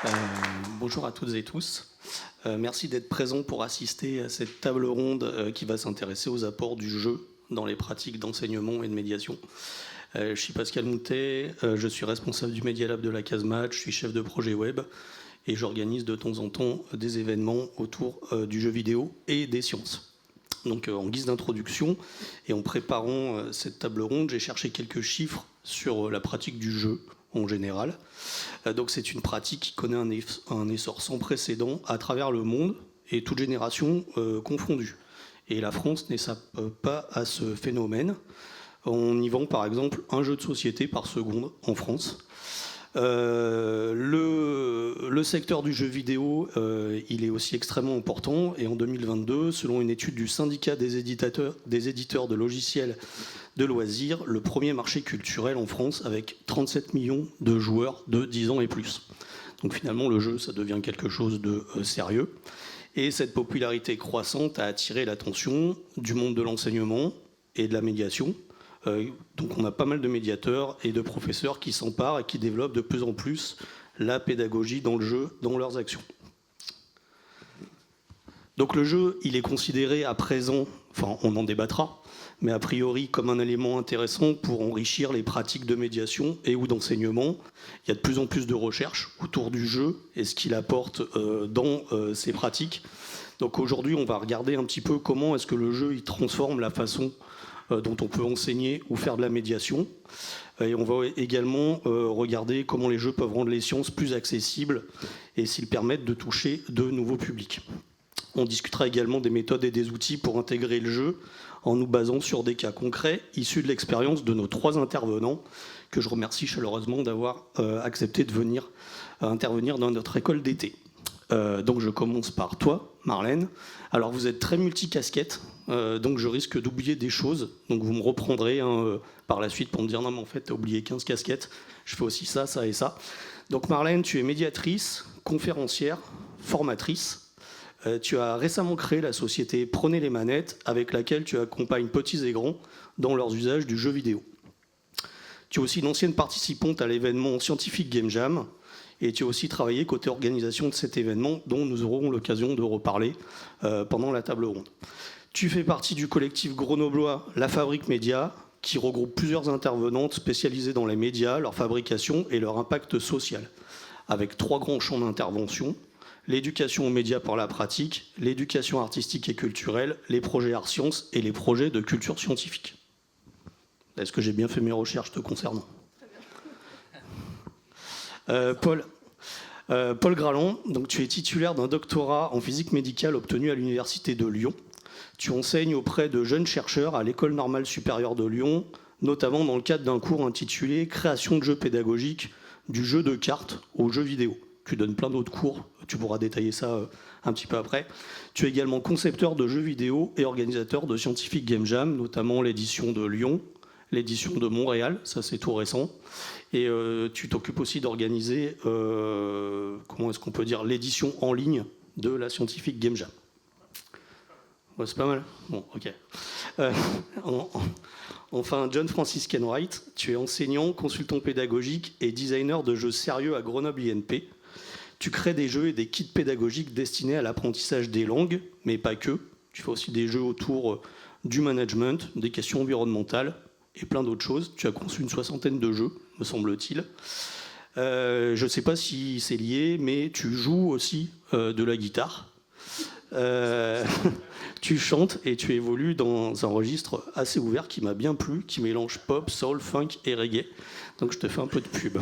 Euh, Bonjour à toutes et tous. Merci d'être présents pour assister à cette table ronde qui va s'intéresser aux apports du jeu dans les pratiques d'enseignement et de médiation. Je suis Pascal Moutet, je suis responsable du Media Lab de la Casemate, je suis chef de projet web et j'organise de temps en temps des événements autour du jeu vidéo et des sciences. Donc en guise d'introduction et en préparant cette table ronde, j'ai cherché quelques chiffres sur la pratique du jeu en général. Donc c'est une pratique qui connaît un essor sans précédent à travers le monde et toutes générations confondues. Et la France n'échappe pas à ce phénomène. On y vend par exemple un jeu de société par seconde en France. Le secteur du jeu vidéo, il est aussi extrêmement important. Et en 2022, selon une étude du syndicat des éditeurs de logiciels de loisirs, le premier marché culturel en France avec 37 millions de joueurs de 10 ans et plus. Donc finalement, le jeu, ça devient quelque chose de sérieux. Et cette popularité croissante a attiré l'attention du monde de l'enseignement et de la médiation. Donc on a pas mal de médiateurs et de professeurs qui s'emparent et qui développent de plus en plus la pédagogie dans le jeu, dans leurs actions. Donc le jeu, il est considéré à présent, enfin on en débattra, mais a priori comme un élément intéressant pour enrichir les pratiques de médiation et ou d'enseignement. Il y a de plus en plus de recherches autour du jeu et ce qu'il apporte dans ces pratiques. Donc aujourd'hui, on va regarder un petit peu comment est-ce que le jeu il transforme la façon dont on peut enseigner ou faire de la médiation. Et on va également regarder comment les jeux peuvent rendre les sciences plus accessibles et s'ils permettent de toucher de nouveaux publics. On discutera également des méthodes et des outils pour intégrer le jeu en nous basant sur des cas concrets issus de l'expérience de nos 3 intervenants que je remercie chaleureusement d'avoir accepté de venir intervenir dans notre école d'été. Donc je commence par toi, Marlène. Alors vous êtes très multicasquette, donc je risque d'oublier des choses. Donc vous me reprendrez par la suite pour me dire non mais en fait t'as oublié 15 casquettes, je fais aussi ça, ça et ça. Donc Marlène, tu es médiatrice, conférencière, formatrice. Tu as récemment créé la société Prenez les manettes avec laquelle tu accompagnes petits et grands dans leurs usages du jeu vidéo. Tu es aussi une ancienne participante à l'événement Scientific Game Jam. Et tu as aussi travaillé côté organisation de cet événement dont nous aurons l'occasion de reparler pendant la table ronde. Tu fais partie du collectif grenoblois La Fabrique Média qui regroupe plusieurs intervenantes spécialisées dans les médias, leur fabrication et leur impact social, avec 3 grands champs d'intervention: l'éducation aux médias par la pratique, l'éducation artistique et culturelle, les projets art sciences et les projets de culture scientifique. Est-ce que j'ai bien fait mes recherches te concernant ? Paul Gralon, donc tu es titulaire d'un doctorat en physique médicale obtenu à l'Université de Lyon. Tu enseignes auprès de jeunes chercheurs à l'École normale supérieure de Lyon, notamment dans le cadre d'un cours intitulé « Création de jeux pédagogiques du jeu de cartes aux jeux vidéo ». Tu donnes plein d'autres cours, tu pourras détailler ça un petit peu après. Tu es également concepteur de jeux vidéo et organisateur de Scientific Game Jam, notamment l'édition de Lyon, l'édition de Montréal, ça c'est tout récent. Et tu t'occupes aussi d'organiser, comment est-ce qu'on peut dire, l'édition en ligne de la Scientific Game Jam. Ouais, c'est pas mal. Bon, ok. Enfin, John Francis Kenwright, tu es enseignant, consultant pédagogique et designer de jeux sérieux à Grenoble INP. Tu crées des jeux et des kits pédagogiques destinés à l'apprentissage des langues, mais pas que. Tu fais aussi des jeux autour du management, des questions environnementales et plein d'autres choses. Tu as conçu une 60aine de jeux, me semble-t-il. Je ne sais pas si c'est lié, mais tu joues aussi de la guitare. Tu chantes et tu évolues dans un registre assez ouvert qui m'a bien plu, qui mélange pop, soul, funk et reggae. Donc je te fais un peu de pub.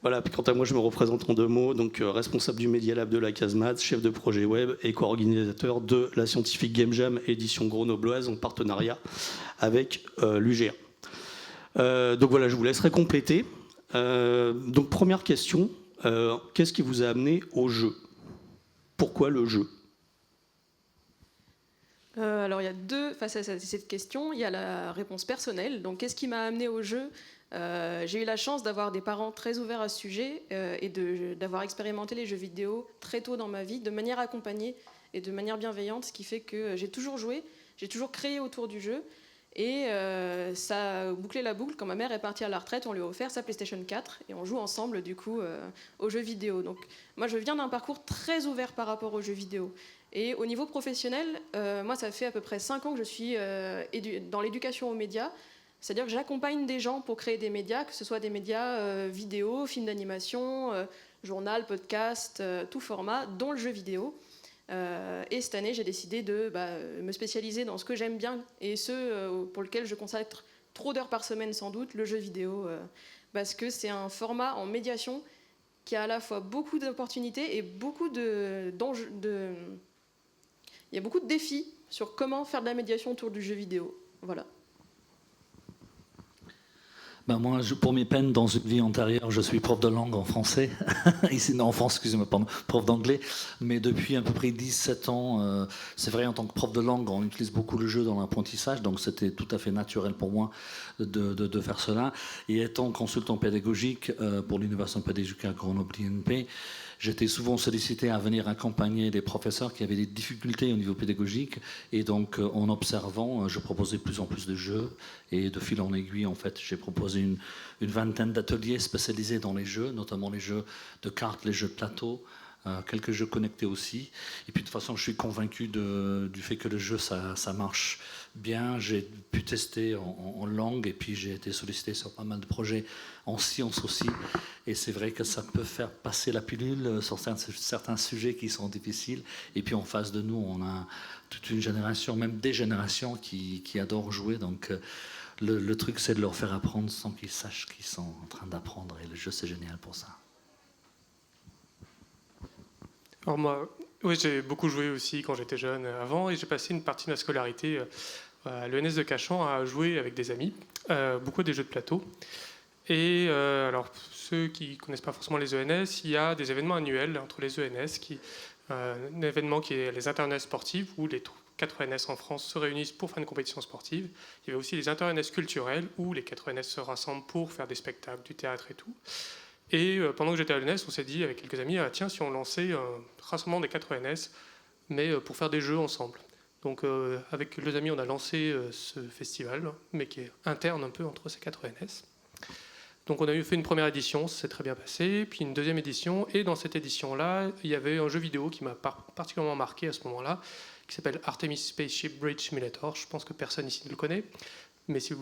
Voilà, quant à moi, je me représente en 2 mots, donc responsable du Media Lab de la Casemate, chef de projet web et co-organisateur de la Scientific Game Jam édition grenobloise en partenariat avec l'UGA. Donc voilà, je vous laisserai compléter. Donc première question, qu'est-ce qui vous a amené au jeu ? Pourquoi le jeu ? Alors il y a 2 face à cette question. Il y a la réponse personnelle. Donc qu'est-ce qui m'a amené au jeu ? J'ai eu la chance d'avoir des parents très ouverts à ce sujet et d'avoir expérimenté les jeux vidéo très tôt dans ma vie, de manière accompagnée et de manière bienveillante, ce qui fait que j'ai toujours joué, j'ai toujours créé autour du jeu. Et ça a bouclé la boucle. Quand ma mère est partie à la retraite, on lui a offert sa PlayStation 4 et on joue ensemble du coup aux jeux vidéo. Donc moi je viens d'un parcours très ouvert par rapport aux jeux vidéo. Et au niveau professionnel, moi ça fait à peu près 5 ans que je suis dans l'éducation aux médias. C'est-à-dire que j'accompagne des gens pour créer des médias, que ce soit des médias vidéo, films d'animation, journal, podcast, tout format, dont le jeu vidéo. Et cette année, j'ai décidé de me spécialiser dans ce que j'aime bien et ce pour lequel je consacre trop d'heures par semaine sans doute, le jeu vidéo, parce que c'est un format en médiation qui a à la fois beaucoup d'opportunités et beaucoup d'enjeux. Il y a beaucoup de défis sur comment faire de la médiation autour du jeu vidéo. Voilà. Ben moi, pour mes peines, dans une vie antérieure, je suis prof de langue en français. Ici, non, en France, excusez-moi, pardon, prof d'anglais. Mais depuis à peu près 17 ans, c'est vrai, en tant que prof de langue, on utilise beaucoup le jeu dans l'apprentissage. Donc, c'était tout à fait naturel pour moi de faire cela. Et étant consultant pédagogique pour l'Université pédagogique à Grenoble-INP, j'étais souvent sollicité à venir accompagner des professeurs qui avaient des difficultés au niveau pédagogique. Et donc, en observant, je proposais de plus en plus de jeux. Et de fil en aiguille, en fait, j'ai proposé une vingtaine d'ateliers spécialisés dans les jeux, notamment les jeux de cartes, les jeux de plateau, quelques jeux connectés aussi. Et puis, de toute façon, je suis convaincu du fait que le jeu, ça marche bien. J'ai pu tester en langue et puis j'ai été sollicité sur pas mal de projets en sciences aussi. Et c'est vrai que ça peut faire passer la pilule sur certains sujets qui sont difficiles. Et puis en face de nous, on a toute une génération, même des générations qui adorent jouer. Donc le truc, c'est de leur faire apprendre sans qu'ils sachent qu'ils sont en train d'apprendre. Et le jeu, c'est génial pour ça. Alors moi, oui, j'ai beaucoup joué aussi quand j'étais jeune avant. Et j'ai passé une partie de ma scolarité à l'ENS de Cachan à jouer avec des amis, beaucoup des jeux de plateau. Et alors, ceux qui ne connaissent pas forcément les ENS, il y a des événements annuels entre les ENS, un événement qui est les inter-ENS sportives, où les 4 ENS en France se réunissent pour faire une compétition sportive. Il y avait aussi les inter-ENS culturels, où les 4 ENS se rassemblent pour faire des spectacles, du théâtre et tout. Et pendant que j'étais à l'ENS, on s'est dit avec quelques amis, tiens, si on lançait un rassemblement des 4 ENS, mais pour faire des jeux ensemble. Donc avec les amis, on a lancé ce festival, mais qui est interne un peu entre ces 4 ENS. Donc on a fait une première édition, ça s'est très bien passé, puis une deuxième édition, et dans cette édition-là, il y avait un jeu vidéo qui m'a particulièrement marqué à ce moment-là, qui s'appelle Artemis Spaceship Bridge Simulator. Je pense que personne ici ne le connaît, mais s'il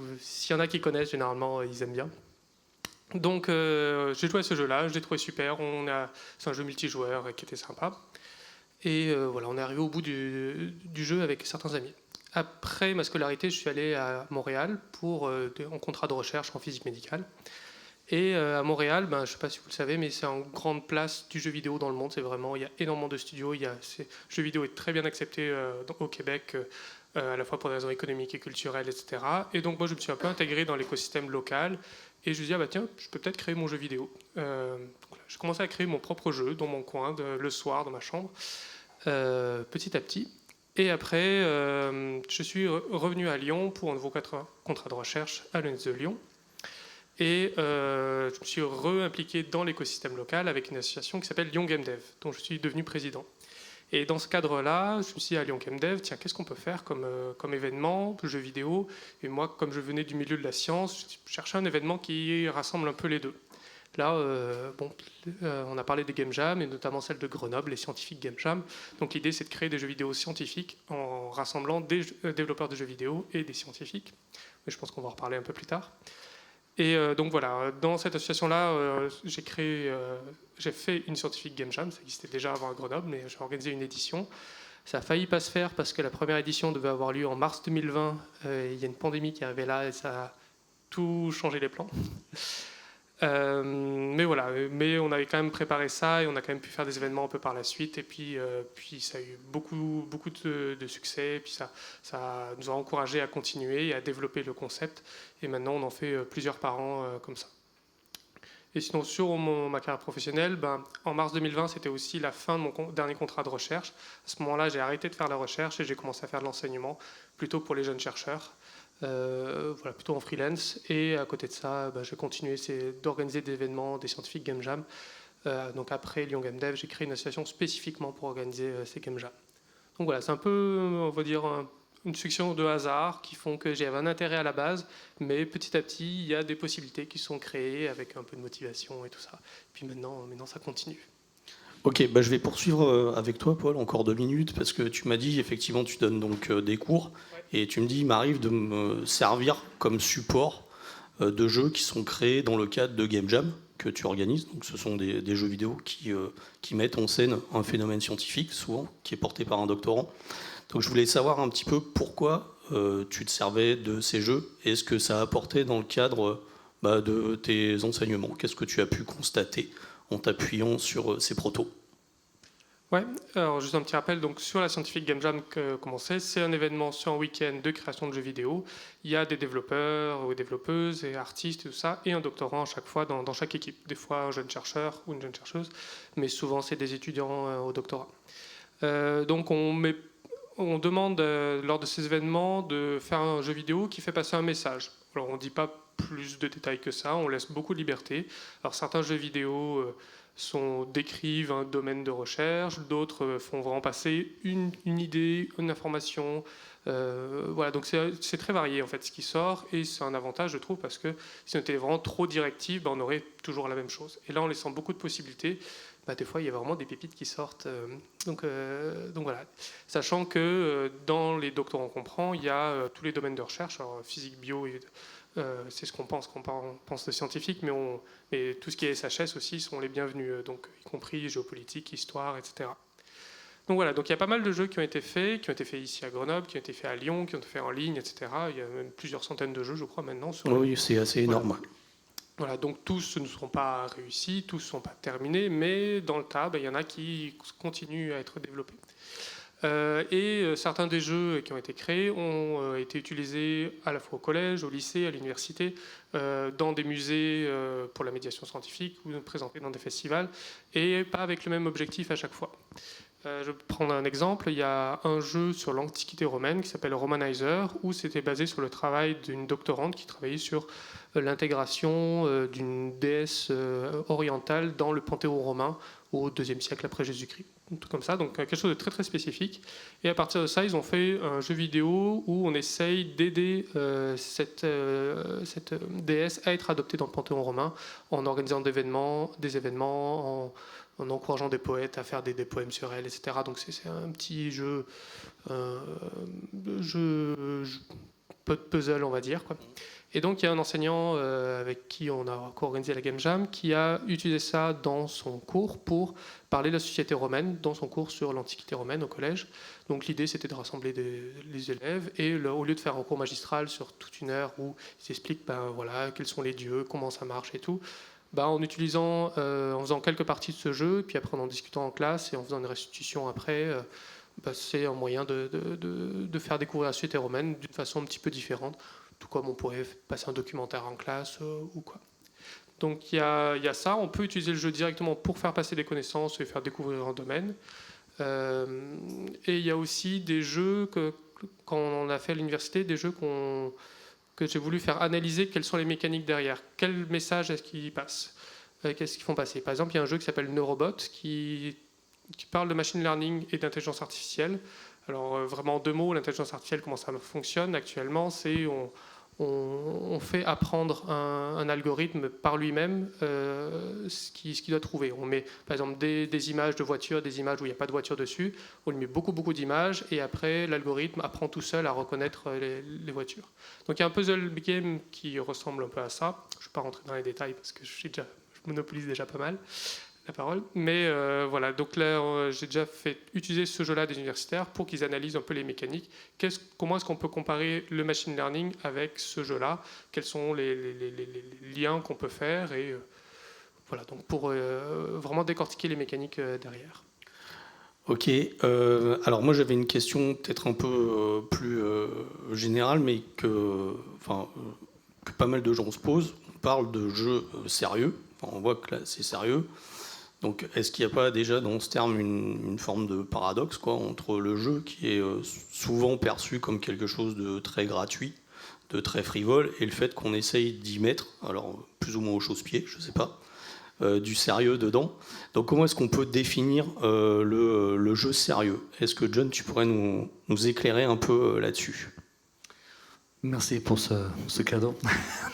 y en a qui connaissent, généralement, ils aiment bien. Donc j'ai joué à ce jeu-là, je l'ai trouvé super, c'est un jeu multijoueur qui était sympa. Et voilà, on est arrivé au bout du jeu avec certains amis. Après ma scolarité, je suis allé à Montréal en contrat de recherche en physique médicale. Et à Montréal, je ne sais pas si vous le savez, mais c'est en grande place du jeu vidéo dans le monde. Il y a énormément de studios. Le jeu vidéo est très bien accepté au Québec, à la fois pour des raisons économiques et culturelles, etc. Et donc moi, je me suis un peu intégré dans l'écosystème local. Et je me suis dit, tiens, je peux peut-être créer mon jeu vidéo. J'ai commencé à créer mon propre jeu dans mon coin, le soir, dans ma chambre, petit à petit. Et après, je suis revenu à Lyon pour un nouveau contrat de recherche à l'ENS de Lyon. Et je me suis re-impliqué dans l'écosystème local avec une association qui s'appelle Lyon Game Dev, dont je suis devenu président. Et dans ce cadre-là, je me suis dit à Lyon Game Dev, tiens, qu'est-ce qu'on peut faire comme événement, jeu vidéo. Et moi, comme je venais du milieu de la science, je cherchais un événement qui rassemble un peu les deux. Là, on a parlé des Game Jam, et notamment celle de Grenoble, les scientifiques Game Jam. Donc l'idée, c'est de créer des jeux vidéo scientifiques en rassemblant des développeurs de jeux vidéo et des scientifiques. Mais je pense qu'on va en reparler un peu plus tard. Et donc voilà, dans cette association-là, j'ai fait une scientifique Game Jam, ça existait déjà avant à Grenoble, mais j'ai organisé une édition. Ça a failli pas se faire parce que la première édition devait avoir lieu en mars 2020. Il y a une pandémie qui est arrivée là et ça a tout changé les plans. Mais voilà, mais on avait quand même préparé ça et on a quand même pu faire des événements un peu par la suite. Et puis ça a eu beaucoup de succès. Et puis ça nous a encouragés à continuer et à développer le concept. Et maintenant, on en fait plusieurs par an comme ça. Et sinon, sur ma carrière professionnelle, en mars 2020, c'était aussi la fin de mon dernier contrat de recherche. À ce moment-là, j'ai arrêté de faire la recherche et j'ai commencé à faire de l'enseignement, plutôt pour les jeunes chercheurs. Plutôt en freelance. Et à côté de ça, j'ai continué d'organiser des événements, des scientifiques Game Jam. Donc après Lyon Game Dev, j'ai créé une association spécifiquement pour organiser ces Game Jam. Donc voilà, c'est un peu, on va dire, une succession de hasards qui font que j'avais un intérêt à la base, mais petit à petit, il y a des possibilités qui sont créées avec un peu de motivation et tout ça. Puis maintenant ça continue. Ok, bah je vais poursuivre avec toi, Paul, encore 2 minutes, parce que tu m'as dit, effectivement, tu donnes donc des cours, et tu me dis, il m'arrive de me servir comme support de jeux qui sont créés dans le cadre de Game Jam que tu organises. Donc ce sont des jeux vidéo qui mettent en scène un phénomène scientifique, souvent, qui est porté par un doctorant. Donc je voulais savoir un petit peu pourquoi tu te servais de ces jeux, et ce que ça a apporté dans le cadre de tes enseignements. Qu'est-ce que tu as pu constater en t'appuyant sur ces protos? Ouais, alors juste un petit rappel, donc sur la Scientific Game Jam, comme on sait, c'est un événement sur un week-end de création de jeux vidéo. Il y a des développeurs ou développeuses et artistes et tout ça, et un doctorant à chaque fois dans chaque équipe. Des fois un jeune chercheur ou une jeune chercheuse, mais souvent c'est des étudiants au doctorat. Donc on demande lors de ces événements de faire un jeu vidéo qui fait passer un message. Alors on ne dit pas plus de détails que ça, on laisse beaucoup de liberté. Alors certains jeux vidéo décrivent un domaine de recherche, d'autres font vraiment passer une idée, une information. Voilà, donc c'est très varié en fait ce qui sort, et c'est un avantage je trouve, parce que si on était vraiment trop directif, on aurait toujours la même chose. Et là en laissant beaucoup de possibilités, des fois il y a vraiment des pépites qui sortent. Donc voilà, sachant que dans les doctorants qu'on prend, il y a tous les domaines de recherche, alors physique, bio, c'est ce qu'on pense quand on pense de scientifique, mais tout ce qui est SHS aussi sont les bienvenus, donc y compris géopolitique, histoire, etc. Donc voilà, donc il y a pas mal de jeux qui ont été faits ici à Grenoble, qui ont été faits à Lyon, qui ont été faits en ligne, etc. Il y a même plusieurs centaines de jeux, je crois, maintenant. Oui, c'est assez énorme. Voilà, donc tous ne seront pas réussis, tous ne sont pas terminés, mais dans le tas, il y en a qui continuent à être développés. Et certains des jeux qui ont été créés ont été utilisés à la fois au collège, au lycée, à l'université, dans des musées pour la médiation scientifique, ou présentés dans des festivals, et pas avec le même objectif à chaque fois. Je vais prendre un exemple. Il y a un jeu sur l'Antiquité romaine qui s'appelle Romanizer, où c'était basé sur le travail d'une doctorante qui travaillait sur l'intégration d'une déesse orientale dans le panthéon romain au IIe siècle après Jésus-Christ. Tout comme ça, donc quelque chose de très très spécifique. Et à partir de ça, ils ont fait un jeu vidéo où on essaye d'aider cette déesse à être adoptée dans le panthéon romain en organisant des événements, en encourageant des poètes à faire des poèmes sur elle, etc. Donc c'est un petit jeu puzzle, on va dire, quoi. Et donc il y a un enseignant avec qui on a co-organisé la Game Jam qui a utilisé ça dans son cours pour parler de la société romaine, dans son cours sur l'Antiquité romaine au collège. Donc l'idée c'était de rassembler les élèves, et au lieu de faire un cours magistral sur toute une heure où ils expliquent voilà, quels sont les dieux, comment ça marche et tout, en faisant quelques parties de ce jeu, puis après en discutant en classe et en faisant une restitution après, c'est un moyen de faire découvrir la société romaine d'une façon un petit peu différente, tout comme on pourrait passer un documentaire en classe ou quoi. Donc il y a ça, on peut utiliser le jeu directement pour faire passer des connaissances et faire découvrir un domaine. Et il y a aussi des jeux quand on a fait à l'université, des jeux que j'ai voulu faire analyser quelles sont les mécaniques derrière, quel message est-ce qu'ils passent, qu'est-ce qu'ils font passer. Par exemple, il y a un jeu qui s'appelle Neurobot qui parle de machine learning et d'intelligence artificielle. Alors vraiment en 2 mots, l'intelligence artificielle, comment ça fonctionne actuellement, c'est on fait apprendre un algorithme par lui-même ce qu'il doit trouver. On met par exemple des images de voitures, des images où il n'y a pas de voiture dessus, on lui met beaucoup d'images, et après l'algorithme apprend tout seul à reconnaître les voitures. Donc il y a un puzzle game qui ressemble un peu à ça. Je ne vais pas rentrer dans les détails parce que je monopolise déjà pas mal la parole, mais voilà, donc là j'ai déjà fait utiliser ce jeu-là à des universitaires pour qu'ils analysent un peu les mécaniques. Comment est-ce qu'on peut comparer le machine learning avec ce jeu-là, quels sont les liens qu'on peut faire, et voilà, donc pour vraiment décortiquer les mécaniques derrière. Ok, alors moi j'avais une question peut-être un peu plus générale, mais que pas mal de gens se posent. On parle de jeux sérieux, on voit que là c'est sérieux. Donc, est-ce qu'il n'y a pas déjà dans ce terme une forme de paradoxe, entre le jeu qui est souvent perçu comme quelque chose de très gratuit, de très frivole, et le fait qu'on essaye d'y mettre, alors plus ou moins au chausse-pied, je ne sais pas, du sérieux dedans. Donc comment est-ce qu'on peut définir le jeu sérieux? Est-ce que John, tu pourrais nous éclairer un peu là-dessus? Merci pour ce cadeau.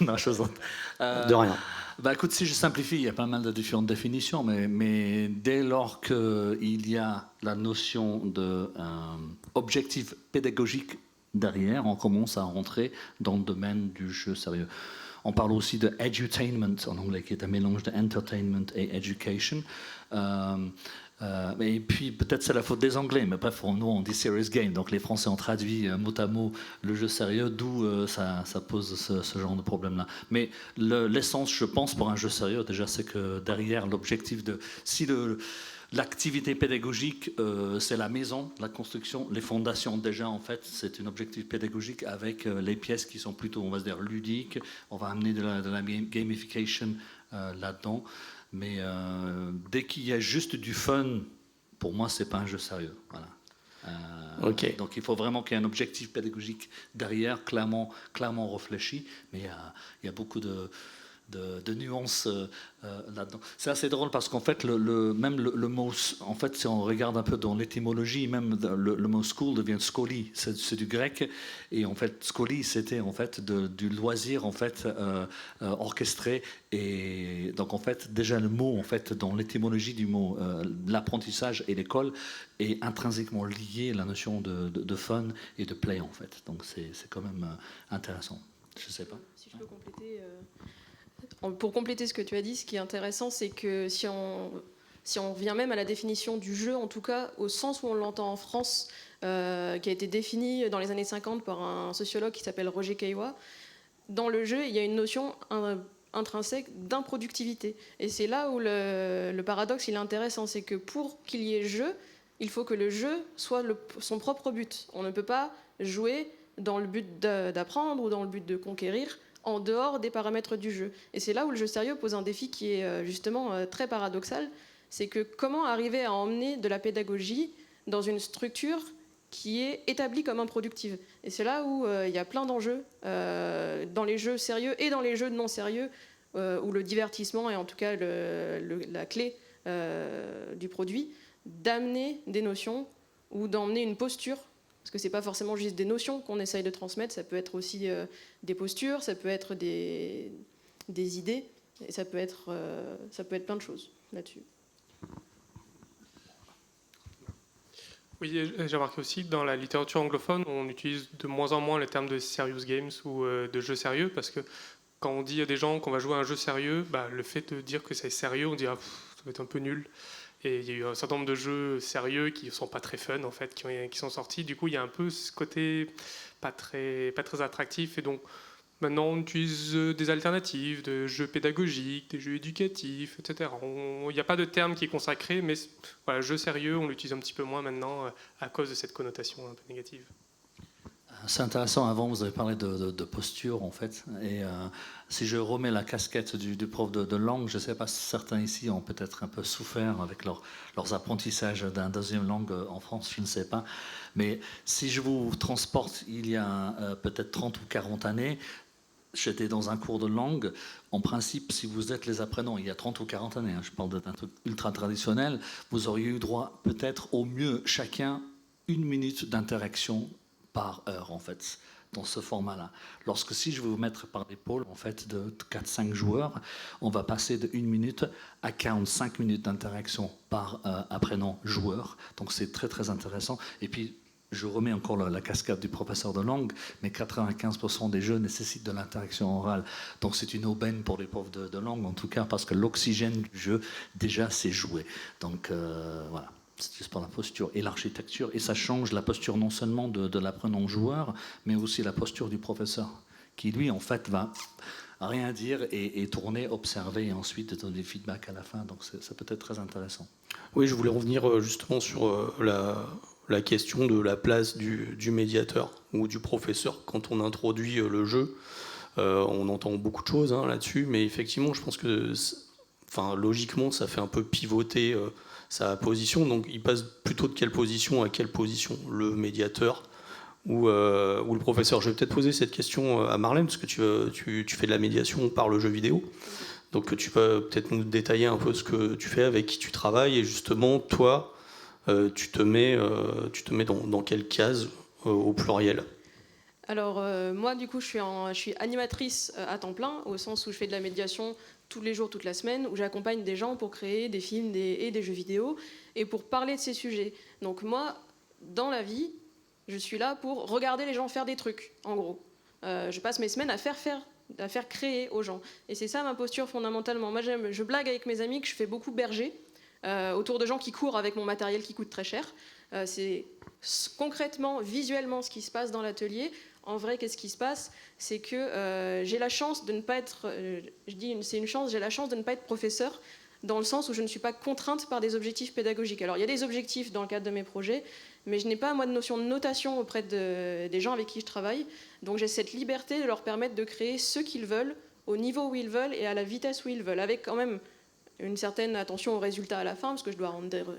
Non, De rien. Bah écoute, si je simplifie, il y a pas mal de différentes définitions, mais dès lors qu'il y a la notion d'objectif pédagogique derrière, on commence à rentrer dans le domaine du jeu sérieux. On parle aussi de edutainment en anglais, qui est un mélange de entertainment et education. Et puis peut-être c'est la faute des Anglais, mais bref, nous on dit serious game, donc les Français ont traduit mot à mot le jeu sérieux, d'où ça pose ce genre de problème-là. Mais l'essence, je pense, pour un jeu sérieux, déjà, c'est que derrière l'objectif de... Si l'activité pédagogique, c'est la maison, la construction, les fondations, déjà, en fait, c'est un objectif pédagogique avec les pièces qui sont plutôt, on va se dire, ludiques. On va amener de la gamification là-dedans. Mais dès qu'il y a juste du fun, pour moi, c'est pas un jeu sérieux. Voilà. Okay. Donc il faut vraiment qu'il y ait un objectif pédagogique derrière, clairement réfléchi. Mais il y a beaucoup de nuances là-dedans. C'est assez drôle parce qu'en fait, même le mot, en fait, si on regarde un peu dans l'étymologie, même le mot school devient skoli, c'est du grec, et en fait, skoli, c'était en fait du loisir en fait orchestré, et donc en fait, déjà le mot en fait dans l'étymologie du mot, l'apprentissage et l'école est intrinsèquement lié à la notion de fun et de play en fait. Donc c'est quand même intéressant. Je sais pas. Si je peux compléter. Pour compléter ce que tu as dit, ce qui est intéressant, c'est que si on revient même à la définition du jeu, en tout cas au sens où on l'entend en France, qui a été défini dans les années 50 par un sociologue qui s'appelle Roger Caillois, dans le jeu, il y a une notion intrinsèque d'improductivité. Et c'est là où le paradoxe il est intéressant, c'est que pour qu'il y ait jeu, il faut que le jeu soit son propre but. On ne peut pas jouer dans le but d'apprendre ou dans le but de conquérir, en dehors des paramètres du jeu. Et c'est là où le jeu sérieux pose un défi qui est justement très paradoxal, c'est que comment arriver à emmener de la pédagogie dans une structure qui est établie comme improductive. Et c'est là où il y a plein d'enjeux, dans les jeux sérieux et dans les jeux non sérieux, où le divertissement est en tout cas la clé du produit, d'amener des notions ou d'emmener une posture. Parce que ce n'est pas forcément juste des notions qu'on essaye de transmettre, ça peut être aussi des postures, ça peut être des idées, et ça peut être plein de choses là-dessus. Oui, j'ai remarqué aussi que dans la littérature anglophone, on utilise de moins en moins les termes de serious games ou de jeux sérieux, parce que quand on dit à des gens qu'on va jouer à un jeu sérieux, le fait de dire que c'est sérieux, on dit ça va être un peu nul. Et il y a eu un certain nombre de jeux sérieux qui ne sont pas très fun, en fait, qui sont sortis. Du coup, il y a un peu ce côté pas très attractif. Et donc, maintenant, on utilise des alternatives, de jeux pédagogiques, des jeux éducatifs, etc. Il n'y a pas de terme qui est consacré, mais voilà, jeu sérieux, on l'utilise un petit peu moins maintenant à cause de cette connotation un peu négative. C'est intéressant, avant vous avez parlé de posture en fait, et si je remets la casquette du prof de langue, je ne sais pas si certains ici ont peut-être un peu souffert avec leurs apprentissages d'une deuxième langue en France, je ne sais pas, mais si je vous transporte il y a peut-être 30 ou 40 années, j'étais dans un cours de langue, en principe si vous êtes les apprenants, il y a 30 ou 40 années, je parle d'un truc ultra traditionnel, vous auriez eu droit peut-être au mieux chacun 1 minute d'interaction par heure, en fait, dans ce format-là. Lorsque si je vais vous mettre par des pôles, en fait, de 4-5 joueurs, on va passer de 1 minute à 45 minutes d'interaction par apprenant joueur. Donc c'est très, très intéressant. Et puis, je remets encore la casquette du professeur de langue, mais 95% des jeux nécessitent de l'interaction orale. Donc c'est une aubaine pour les profs de langue, en tout cas, parce que l'oxygène du jeu, déjà, c'est joué. Donc, voilà. C'est juste pour la posture et l'architecture. Et ça change la posture non seulement de l'apprenant joueur, mais aussi la posture du professeur, qui lui, en fait, va rien dire et tourner, observer et ensuite donner des feedbacks à la fin. Donc ça peut être très intéressant. Oui, je voulais revenir justement sur la question de la place du médiateur ou du professeur quand on introduit le jeu. On entend beaucoup de choses là-dessus, mais effectivement, je pense que logiquement, ça fait un peu pivoter sa position. Donc il passe plutôt de quelle position à quelle position, le médiateur ou le professeur? Je vais peut-être poser cette question à Marlène, parce que tu fais de la médiation par le jeu vidéo. Donc tu vas peut-être nous détailler un peu ce que tu fais, avec qui tu travailles, et justement, toi, tu te mets dans quelle case au pluriel? Alors moi du coup je suis animatrice à temps plein, au sens où je fais de la médiation tous les jours, toute la semaine, où j'accompagne des gens pour créer des films et des jeux vidéo, et pour parler de ces sujets. Donc moi, dans la vie, je suis là pour regarder les gens faire des trucs, en gros. Je passe mes semaines à faire créer aux gens. Et c'est ça ma posture fondamentalement. Moi je blague avec mes amis que je fais beaucoup berger, autour de gens qui courent avec mon matériel qui coûte très cher. C'est concrètement, visuellement ce qui se passe dans l'atelier. En vrai, qu'est-ce qui se passe? C'est que j'ai la chance de ne pas être... c'est une chance, j'ai la chance de ne pas être professeur, dans le sens où je ne suis pas contrainte par des objectifs pédagogiques. Alors, il y a des objectifs dans le cadre de mes projets, mais je n'ai pas, moi, de notion de notation auprès des gens avec qui je travaille. Donc, j'ai cette liberté de leur permettre de créer ce qu'ils veulent, au niveau où ils veulent et à la vitesse où ils veulent, avec quand même une certaine attention aux résultats à la fin, parce que je dois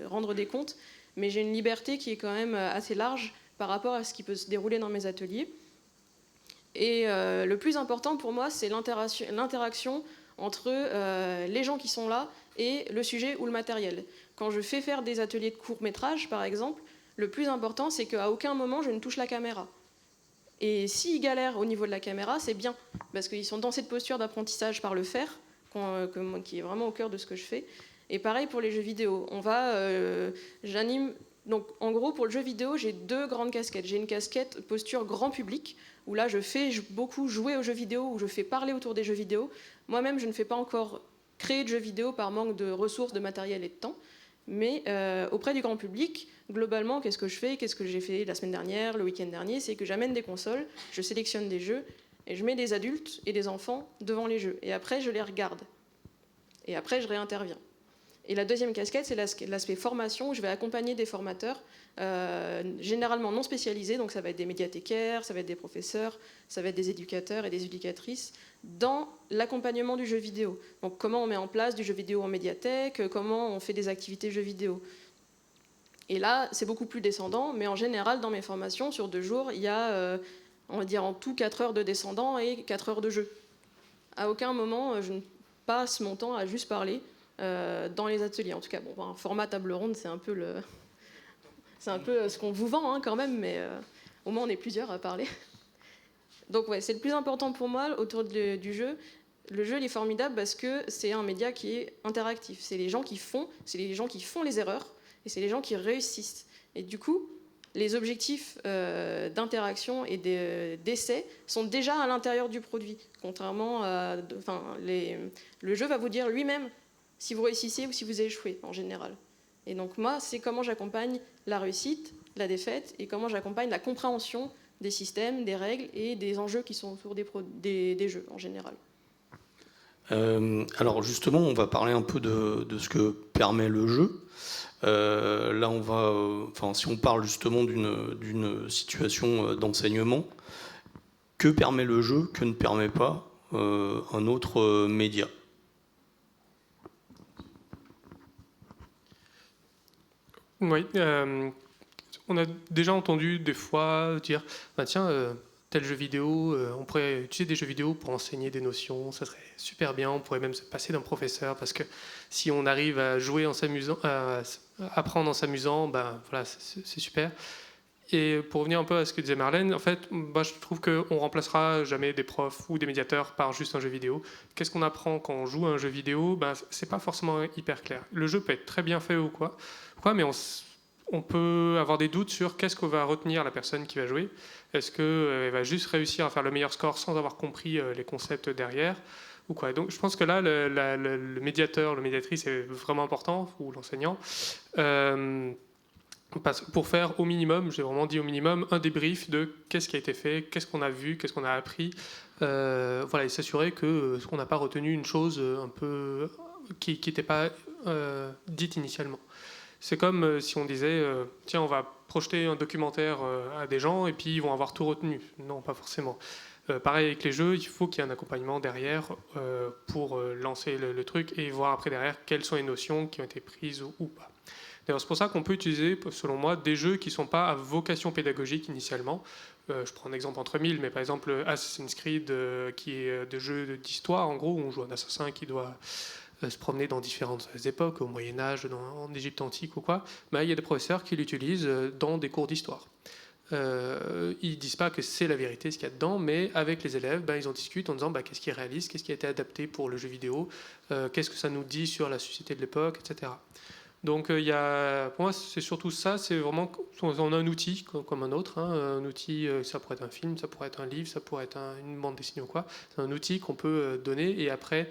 rendre des comptes, mais j'ai une liberté qui est quand même assez large par rapport à ce qui peut se dérouler dans mes ateliers. Et le plus important pour moi, c'est l'interaction entre les gens qui sont là et le sujet ou le matériel. Quand je fais faire des ateliers de court-métrage, par exemple, le plus important, c'est qu'à aucun moment, je ne touche la caméra. Et s'ils galèrent au niveau de la caméra, c'est bien, parce qu'ils sont dans cette posture d'apprentissage par le faire, qui est vraiment au cœur de ce que je fais. Et pareil pour les jeux vidéo. J'anime... Donc, en gros, pour le jeu vidéo, j'ai deux grandes casquettes. J'ai une casquette posture grand public, où là, je fais beaucoup jouer aux jeux vidéo, où je fais parler autour des jeux vidéo. Moi-même, je ne fais pas encore créer de jeux vidéo par manque de ressources, de matériel et de temps. Mais auprès du grand public, globalement, qu'est-ce que je fais? Qu'est-ce que j'ai fait la semaine dernière, le week-end dernier? C'est que j'amène des consoles, je sélectionne des jeux, et je mets des adultes et des enfants devant les jeux. Et après, je les regarde. Et après, je réinterviens. Et la deuxième casquette, c'est l'aspect formation, où je vais accompagner des formateurs, généralement non spécialisés, donc ça va être des médiathécaires, ça va être des professeurs, ça va être des éducateurs et des éducatrices, dans l'accompagnement du jeu vidéo. Donc comment on met en place du jeu vidéo en médiathèque, comment on fait des activités jeux vidéo. Et là, c'est beaucoup plus descendant, mais en général, dans mes formations, sur 2 jours, il y a, on va dire en tout, 4 heures de descendant et 4 heures de jeu. À aucun moment, je ne passe mon temps à juste parler. Dans les ateliers, en tout cas, bon, un format table ronde, c'est un peu ce qu'on vous vend quand même, mais au moins on est plusieurs à parler. Donc ouais, c'est le plus important pour moi autour du jeu. Le jeu, il est formidable parce que c'est un média qui est interactif. C'est les gens qui font les erreurs et c'est les gens qui réussissent. Et du coup, les objectifs d'interaction et d'essai sont déjà à l'intérieur du produit, contrairement à, le jeu va vous dire lui-même si vous réussissez ou si vous échouez, en général. Et donc moi, c'est comment j'accompagne la réussite, la défaite, et comment j'accompagne la compréhension des systèmes, des règles et des enjeux qui sont autour des jeux, en général. Alors justement, on va parler un peu de ce que permet le jeu. Là, si on parle justement d'une situation d'enseignement, que permet le jeu, que ne permet pas un autre média? Oui, on a déjà entendu des fois dire bah tiens, tel jeu vidéo, on pourrait utiliser des jeux vidéo pour enseigner des notions, ça serait super bien, on pourrait même se passer d'un professeur, parce que si on arrive à jouer en s'amusant, à apprendre en s'amusant, ben voilà, c'est super. Et pour revenir un peu à ce que disait Marlène, en fait, moi, je trouve qu'on remplacera jamais des profs ou des médiateurs par juste un jeu vidéo. Qu'est-ce qu'on apprend quand on joue à un jeu vidéo? Ben, c'est pas forcément hyper clair. Le jeu peut être très bien fait ou quoi, mais on peut avoir des doutes sur qu'est-ce qu'on va retenir la personne qui va jouer. Est-ce qu'elle va juste réussir à faire le meilleur score sans avoir compris les concepts derrière ou quoi? Donc je pense que là, le médiateur, le médiatrice est vraiment important, ou l'enseignant. Pour faire au minimum, j'ai vraiment dit au minimum, un débrief de qu'est-ce qui a été fait, qu'est-ce qu'on a vu, qu'est-ce qu'on a appris, et s'assurer qu'on n'a pas retenu une chose un peu qui n'était pas dite initialement. C'est comme si on disait, tiens, on va projeter un documentaire à des gens et puis ils vont avoir tout retenu. Non, pas forcément. Pareil avec les jeux, il faut qu'il y ait un accompagnement derrière pour lancer le truc et voir après derrière quelles sont les notions qui ont été prises ou pas. D'ailleurs, c'est pour ça qu'on peut utiliser, selon moi, des jeux qui ne sont pas à vocation pédagogique initialement. je prends un exemple entre mille, mais par exemple Assassin's Creed, qui est de jeux d'histoire, en gros, où on joue un assassin qui doit se promener dans différentes époques, au Moyen-Âge, en Égypte antique ou quoi, il y a des professeurs qui l'utilisent dans des cours d'histoire. Ils disent pas que c'est la vérité ce qu'il y a dedans, mais avec les élèves, ils en discutent en disant qu'est-ce qui est réaliste, qu'est-ce qui a été adapté pour le jeu vidéo, qu'est-ce que ça nous dit sur la société de l'époque, etc. Donc pour moi c'est surtout ça, c'est vraiment on a un outil comme un autre, un outil, ça pourrait être un film, ça pourrait être un livre, ça pourrait être une bande dessinée ou quoi. C'est un outil qu'on peut donner et après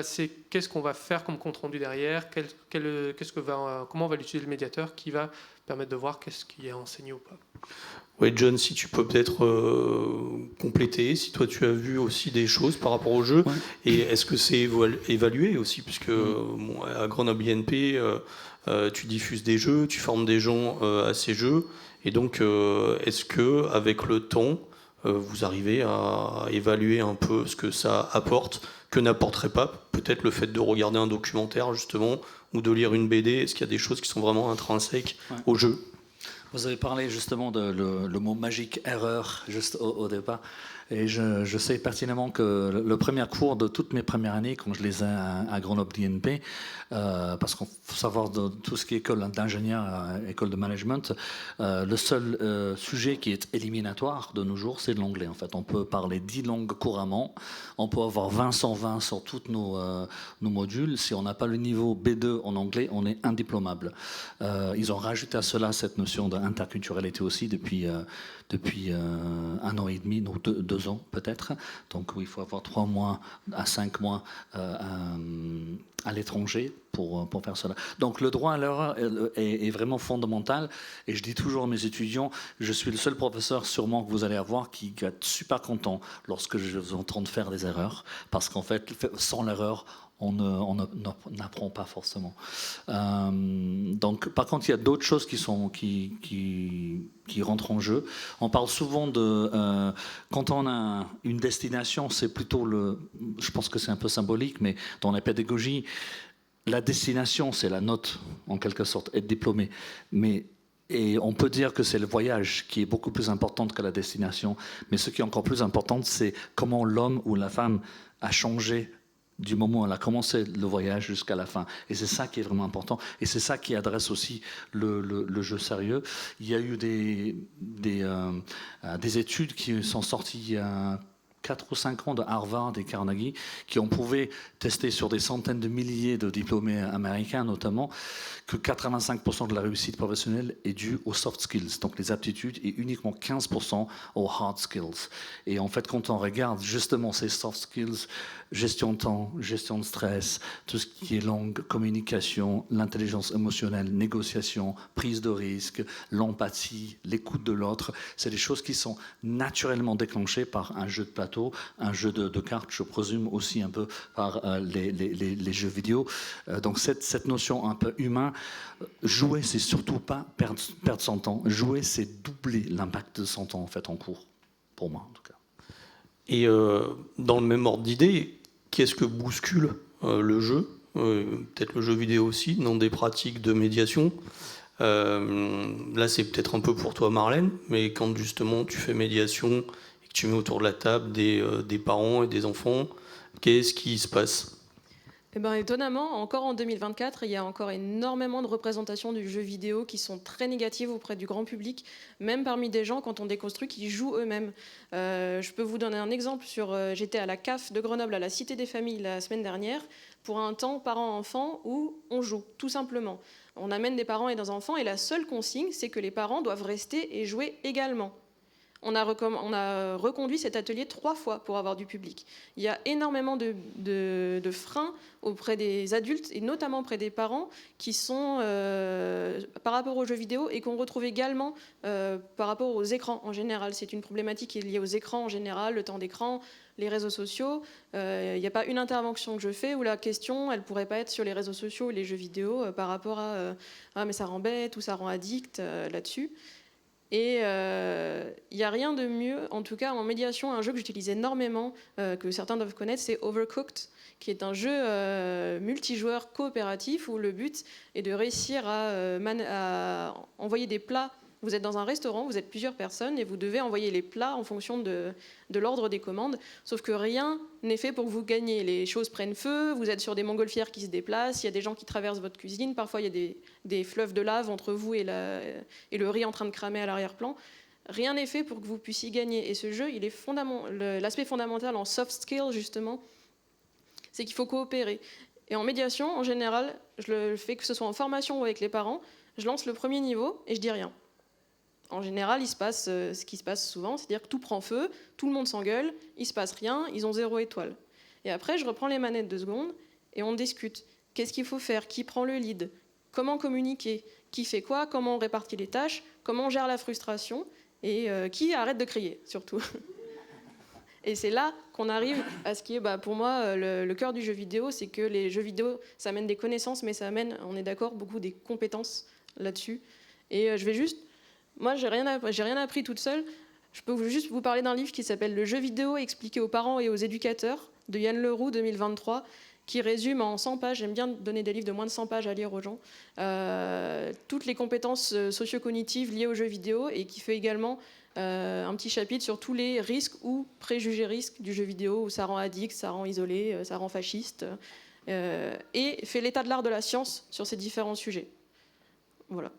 c'est qu'est-ce qu'on va faire comme compte rendu derrière, comment on va l'utiliser le médiateur qui va permettre de voir qu'est-ce qui est enseigné ou pas. Oui, John, si tu peux peut-être compléter, si toi tu as vu aussi des choses par rapport au jeu, et est-ce que c'est évalué aussi, puisque à Grenoble INP, tu diffuses des jeux, tu formes des gens à ces jeux, et donc est-ce que avec le temps, vous arrivez à évaluer un peu ce que ça apporte, que n'apporterait pas peut-être le fait de regarder un documentaire justement, ou de lire une BD, est-ce qu'il y a des choses qui sont vraiment intrinsèques au jeu ? Vous avez parlé justement de le mot magique erreur juste au départ. Et je sais pertinemment que le premier cours de toutes mes premières années, quand je les ai à Grenoble INP, parce qu'il faut savoir de tout ce qui est école d'ingénieur, école de management, le seul sujet qui est éliminatoire de nos jours, c'est l'anglais. En fait, on peut parler 10 langues couramment, on peut avoir 20/120 sur tous nos modules. Si on n'a pas le niveau B2 en anglais, on est indiplômable. Ils ont rajouté à cela cette notion d'interculturalité aussi depuis 1 an et demi, donc 2 ans peut-être. Donc il faut avoir 3 mois à 5 mois à l'étranger pour faire cela. Donc le droit à l'erreur est vraiment fondamental. Et je dis toujours à mes étudiants, je suis le seul professeur sûrement que vous allez avoir qui va être super content lorsque je vous entends faire des erreurs. Parce qu'en fait, sans l'erreur, on n'apprend pas forcément. Donc, par contre, il y a d'autres choses qui rentrent en jeu. On parle souvent de... quand on a une destination, c'est plutôt je pense que c'est un peu symbolique, mais dans la pédagogie, la destination, c'est la note, en quelque sorte, être diplômé. Et on peut dire que c'est le voyage qui est beaucoup plus important que la destination. Mais ce qui est encore plus important, c'est comment l'homme ou la femme a changé du moment où elle a commencé le voyage jusqu'à la fin. Et c'est ça qui est vraiment important. Et c'est ça qui adresse aussi le jeu sérieux. Il y a eu des études qui sont sorties il y a 4 ou 5 ans de Harvard et Carnegie, qui ont prouvé, tester sur des centaines de milliers de diplômés américains notamment, que 85% de la réussite professionnelle est due aux soft skills, donc les aptitudes, et uniquement 15% aux hard skills. Et en fait, quand on regarde justement ces soft skills, gestion de temps, gestion de stress, tout ce qui est langue, communication, l'intelligence émotionnelle, négociation, prise de risque, l'empathie, l'écoute de l'autre, c'est des choses qui sont naturellement déclenchées par un jeu de plateau, un jeu de cartes, je présume aussi un peu par les jeux vidéo. Donc cette notion un peu humaine, jouer, c'est surtout pas perdre son temps. Jouer, c'est doubler l'impact de son temps en fait en cours, pour moi en tout cas. Et dans le même ordre d'idée, qu'est-ce que bouscule le jeu, peut-être le jeu vidéo aussi, dans des pratiques de médiation? Là, c'est peut-être un peu pour toi, Marlène, mais quand justement tu fais médiation et que tu mets autour de la table des parents et des enfants, qu'est-ce qui se passe? Eh ben, étonnamment, encore en 2024, il y a encore énormément de représentations du jeu vidéo qui sont très négatives auprès du grand public, même parmi des gens, quand on déconstruit, qui jouent eux-mêmes. Je peux vous donner un exemple. J'étais à la CAF de Grenoble, à la Cité des Familles, la semaine dernière, pour un temps parents-enfants où on joue, tout simplement. On amène des parents et des enfants, et la seule consigne, c'est que les parents doivent rester et jouer également. On a reconduit cet atelier 3 fois pour avoir du public. Il y a énormément de freins auprès des adultes et notamment auprès des parents qui sont par rapport aux jeux vidéo et qu'on retrouve également par rapport aux écrans en général. C'est une problématique qui est liée aux écrans en général, le temps d'écran, les réseaux sociaux. Il n'y a pas une intervention que je fais où la question, elle ne pourrait pas être sur les réseaux sociaux ou les jeux vidéo par rapport à « ah mais ça rend bête » ou « ça rend addict » là-dessus. Et il n'y a rien de mieux, en tout cas en médiation, un jeu que j'utilise énormément, que certains doivent connaître, c'est Overcooked, qui est un jeu multijoueur coopératif où le but est de réussir à envoyer des plats vous êtes dans un restaurant, vous êtes plusieurs personnes et vous devez envoyer les plats en fonction de l'ordre des commandes. Sauf que rien n'est fait pour que vous gagniez. Les choses prennent feu, vous êtes sur des montgolfières qui se déplacent, il y a des gens qui traversent votre cuisine, parfois il y a des fleuves de lave entre vous et le riz en train de cramer à l'arrière-plan. Rien n'est fait pour que vous puissiez gagner. Et ce jeu, il est l'aspect fondamental en soft skill, justement, c'est qu'il faut coopérer. Et en médiation, en général, je le fais que ce soit en formation ou avec les parents, je lance le premier niveau et je dis rien. En général, il se passe ce qui se passe souvent, c'est-à-dire que tout prend feu, tout le monde s'engueule, il ne se passe rien, ils ont 0 étoile. Et après, je reprends les manettes 2 secondes et on discute. Qu'est-ce qu'il faut faire? Qui prend le lead? Comment communiquer? Qui fait quoi? Comment on répartit les tâches? Comment on gère la frustration? Et qui arrête de crier, surtout. Et c'est là qu'on arrive à ce qui est, pour moi, le cœur du jeu vidéo, c'est que les jeux vidéo, ça amène des connaissances, mais ça amène, on est d'accord, beaucoup des compétences là-dessus. Et je vais juste... Moi, j'ai rien appris toute seule. Je peux juste vous parler d'un livre qui s'appelle « Le jeu vidéo expliqué aux parents et aux éducateurs » de Yann Leroux, 2023, qui résume en 100 pages, j'aime bien donner des livres de moins de 100 pages à lire aux gens, toutes les compétences socio-cognitives liées aux jeux vidéo et qui fait également un petit chapitre sur tous les risques ou préjugés risques du jeu vidéo, où ça rend addict, ça rend isolé, ça rend fasciste, et fait l'état de l'art de la science sur ces différents sujets. Voilà.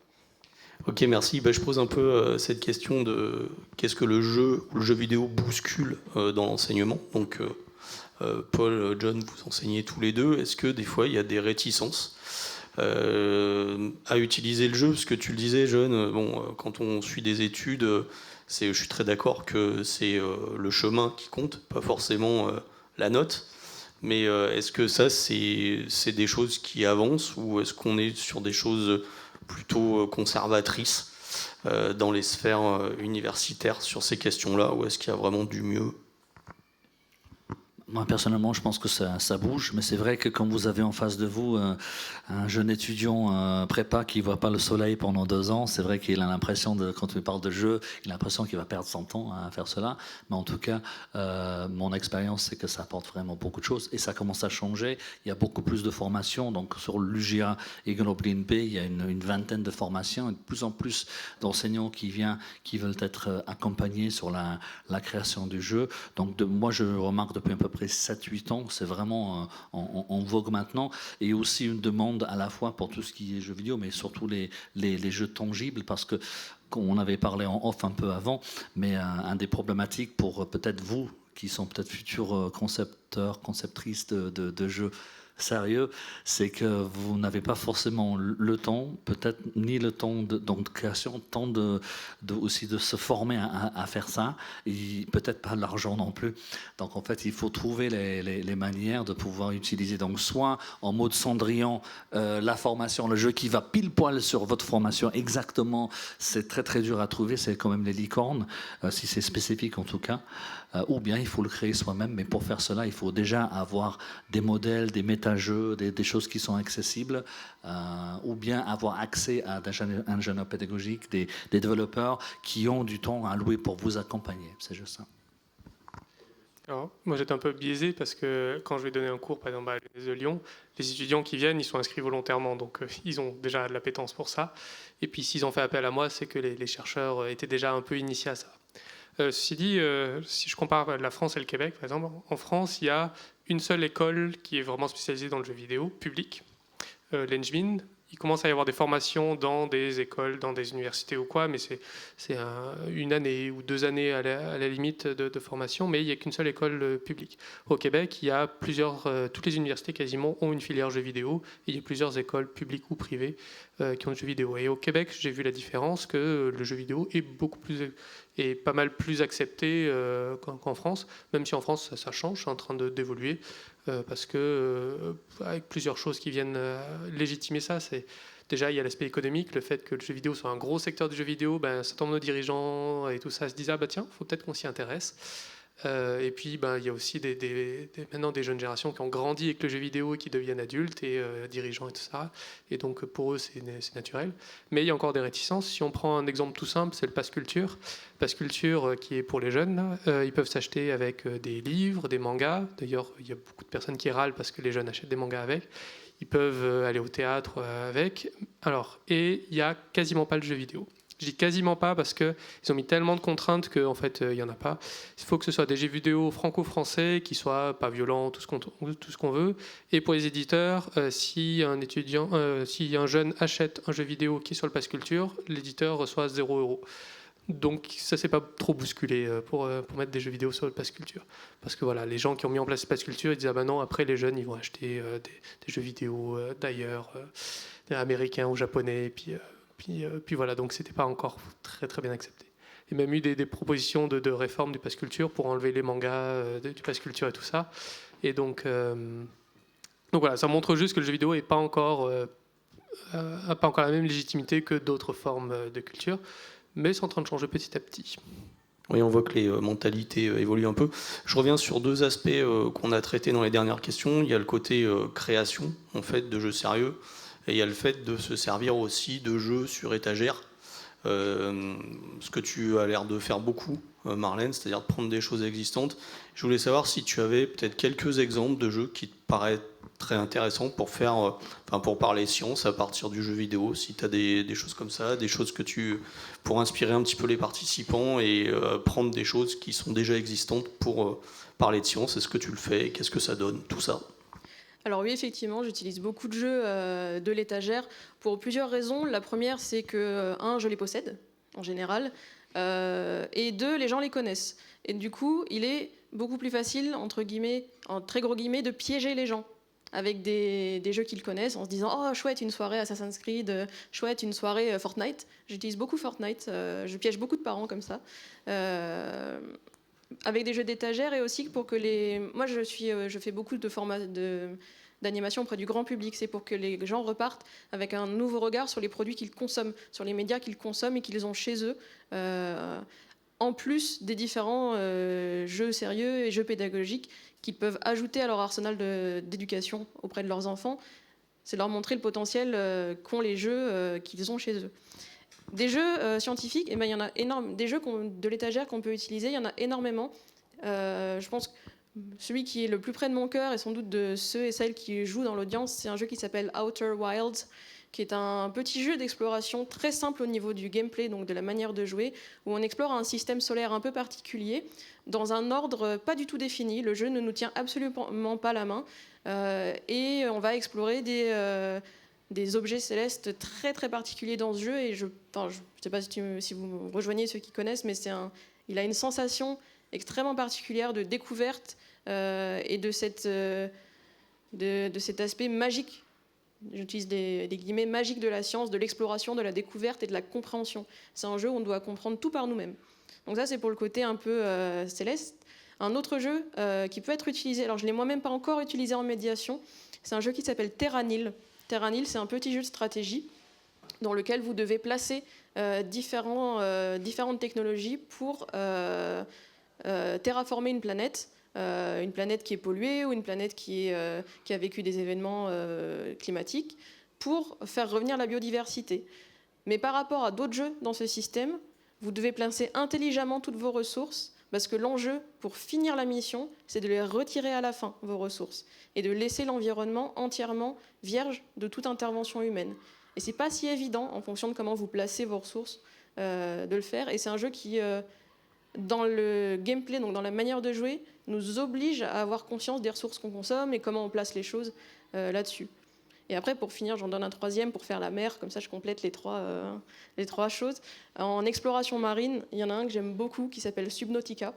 Ok, merci. Je pose un peu cette question de qu'est-ce que le jeu vidéo bouscule dans l'enseignement. Donc, Paul, John, vous enseignez tous les deux. Est-ce que des fois il y a des réticences à utiliser le jeu? Parce que tu le disais, John, quand on suit des études, je suis très d'accord que c'est le chemin qui compte, pas forcément la note. Mais est-ce que ça, c'est des choses qui avancent ou est-ce qu'on est sur des choses plutôt conservatrices dans les sphères universitaires sur ces questions-là, ou est-ce qu'il y a vraiment du mieux? Moi, personnellement, je pense que ça bouge, mais c'est vrai que quand vous avez en face de vous un jeune étudiant prépa qui ne voit pas le soleil pendant 2 ans, c'est vrai qu'il a l'impression, quand il parle de jeu, il a l'impression qu'il va perdre son temps à faire cela. Mais en tout cas, mon expérience, c'est que ça apporte vraiment beaucoup de choses. Et ça commence à changer. Il y a beaucoup plus de formations. Donc, sur l'UGA et Grenoble INP, il y a une vingtaine de formations et de plus en plus d'enseignants qui veulent être accompagnés sur la création du jeu. Donc, moi, je remarque depuis un peu près 7-8 ans, c'est vraiment en vogue maintenant, et aussi une demande à la fois pour tout ce qui est jeux vidéo, mais surtout les jeux tangibles, parce que on avait parlé en off un peu avant, mais un des problématiques pour peut-être vous, qui sont peut-être futurs concepteurs, conceptrices de jeux sérieux, c'est que vous n'avez pas forcément le temps, peut-être ni le temps de création, temps aussi de se former à faire ça, et peut-être pas l'argent non plus. Donc en fait, il faut trouver les manières de pouvoir utiliser. Donc soit en mode Cendrillon, la formation, le jeu qui va pile poil sur votre formation exactement, c'est très très dur à trouver, c'est quand même les licornes, si c'est spécifique en tout cas. Ou bien il faut le créer soi-même, mais pour faire cela, il faut déjà avoir des modèles, des méta-jeux, des choses qui sont accessibles, ou bien avoir accès à des ingénieurs pédagogiques, des développeurs qui ont du temps à louer pour vous accompagner. C'est juste ça. Alors, moi, j'étais un peu biaisé parce que quand je vais donner un cours, par exemple à l'ENS de Lyon, les étudiants qui viennent, ils sont inscrits volontairement, donc ils ont déjà de l'appétence pour ça. Et puis, s'ils ont fait appel à moi, c'est que les chercheurs étaient déjà un peu initiés à ça. Ceci dit, si je compare la France et le Québec, par exemple, en France, il y a une seule école qui est vraiment spécialisée dans le jeu vidéo, publique, l'Engmin. Il commence à y avoir des formations dans des écoles, dans des universités ou quoi, mais c'est une année ou 2 années à la limite de formation, mais il n'y a qu'une seule école publique. Au Québec, il y a toutes les universités quasiment ont une filière jeux vidéo, et il y a plusieurs écoles publiques ou privées qui ont des jeux vidéo. Et au Québec, j'ai vu la différence que le jeu vidéo est pas mal plus accepté qu'en France, même si en France ça change, c'est en train d'évoluer. Parce que avec plusieurs choses qui viennent légitimer ça, c'est déjà il y a l'aspect économique, le fait que le jeu vidéo soit un gros secteur du jeu vidéo, ça tombe nos dirigeants et tout ça se disent tiens, faut peut-être qu'on s'y intéresse. Et puis il y a aussi maintenant des jeunes générations qui ont grandi avec le jeu vidéo et qui deviennent adultes et dirigeants et tout ça. Et donc pour eux c'est naturel. Mais il y a encore des réticences. Si on prend un exemple tout simple, c'est le Pass Culture. Pass Culture qui est pour les jeunes, ils peuvent s'acheter avec des livres, des mangas. D'ailleurs, il y a beaucoup de personnes qui râlent parce que les jeunes achètent des mangas avec. Ils peuvent aller au théâtre avec. Et il n'y a quasiment pas le jeu vidéo. Je dis quasiment pas parce qu'ils ont mis tellement de contraintes qu'en fait, il n'y en a pas. Il faut que ce soit des jeux vidéo franco-français qui soient pas violents, tout ce qu'on veut. Et pour les éditeurs, si un jeune achète un jeu vidéo qui est sur le Pass Culture, l'éditeur reçoit 0 €. Donc ça s'est pas trop bousculé pour mettre des jeux vidéo sur le Pass Culture. Parce que voilà, les gens qui ont mis en place le Pass Culture, ils disent ah ben non, après les jeunes, ils vont acheter des jeux vidéo d'ailleurs, américains ou japonais, et puis voilà, donc c'était pas encore très très bien accepté. Il y a même eu des propositions de réforme du Pass Culture pour enlever les mangas du Pass Culture et tout ça. Et donc voilà, ça montre juste que le jeu vidéo n'a pas encore la même légitimité que d'autres formes de culture, mais c'est en train de changer petit à petit. Oui, on voit que les mentalités évoluent un peu. Je reviens sur deux aspects qu'on a traités dans les dernières questions. Il y a le côté création, en fait, de jeux sérieux, et il y a le fait de se servir aussi de jeux sur étagère. Ce que tu as l'air de faire beaucoup, Marlène, c'est-à-dire de prendre des choses existantes. Je voulais savoir si tu avais peut-être quelques exemples de jeux qui te paraissent très intéressants pour pour parler science à partir du jeu vidéo, si tu as des choses comme ça, des choses pour inspirer un petit peu les participants et prendre des choses qui sont déjà existantes pour parler de science. Est-ce que tu le fais? Qu'est-ce que ça donne, tout ça? Alors oui, effectivement, j'utilise beaucoup de jeux de l'étagère pour plusieurs raisons. La première, c'est que, je les possède, en général, et deux, les gens les connaissent. Et du coup, il est beaucoup plus facile, entre guillemets, en très gros guillemets, de piéger les gens avec des jeux qu'ils connaissent, en se disant « Oh, chouette, une soirée Assassin's Creed, chouette, une soirée Fortnite ». J'utilise beaucoup Fortnite, je piège beaucoup de parents comme ça. Avec des jeux d'étagère et aussi pour que moi je fais beaucoup de formats d'animation auprès du grand public, c'est pour que les gens repartent avec un nouveau regard sur les produits qu'ils consomment, sur les médias qu'ils consomment et qu'ils ont chez eux, en plus des différents jeux sérieux et jeux pédagogiques qu'ils peuvent ajouter à leur arsenal d'éducation auprès de leurs enfants. C'est leur montrer le potentiel qu'ont les jeux qu'ils ont chez eux. Des jeux scientifiques, il y en a énormément. Des jeux de l'étagère qu'on peut utiliser, il y en a énormément. Je pense que celui qui est le plus près de mon cœur et sans doute de ceux et celles qui jouent dans l'audience, c'est un jeu qui s'appelle Outer Wilds, qui est un petit jeu d'exploration très simple au niveau du gameplay, donc de la manière de jouer, où on explore un système solaire un peu particulier, dans un ordre pas du tout défini. Le jeu ne nous tient absolument pas la main, et on va explorer des objets célestes très très particuliers dans ce jeu, et je ne sais pas si vous rejoignez ceux qui connaissent, mais il a une sensation extrêmement particulière de découverte et de cet aspect magique. J'utilise des guillemets magiques de la science, de l'exploration, de la découverte et de la compréhension. C'est un jeu où on doit comprendre tout par nous-mêmes. Donc ça, c'est pour le côté un peu céleste. Un autre jeu qui peut être utilisé, alors je ne l'ai moi-même pas encore utilisé en médiation, c'est un jeu qui s'appelle Terranil. Terranil, c'est un petit jeu de stratégie dans lequel vous devez placer différentes technologies pour terraformer une planète qui est polluée ou une planète qui a vécu des événements climatiques, pour faire revenir la biodiversité. Mais par rapport à d'autres jeux dans ce système, vous devez placer intelligemment toutes vos ressources, parce que l'enjeu pour finir la mission, c'est de les retirer à la fin, vos ressources, et de laisser l'environnement entièrement vierge de toute intervention humaine. Et c'est pas si évident, en fonction de comment vous placez vos ressources, de le faire. Et c'est un jeu qui, dans le gameplay, donc dans la manière de jouer, nous oblige à avoir conscience des ressources qu'on consomme et comment on place les choses là-dessus. Et après, pour finir, j'en donne un troisième pour faire la mer, comme ça je complète les trois choses. En exploration marine, il y en a un que j'aime beaucoup qui s'appelle Subnautica.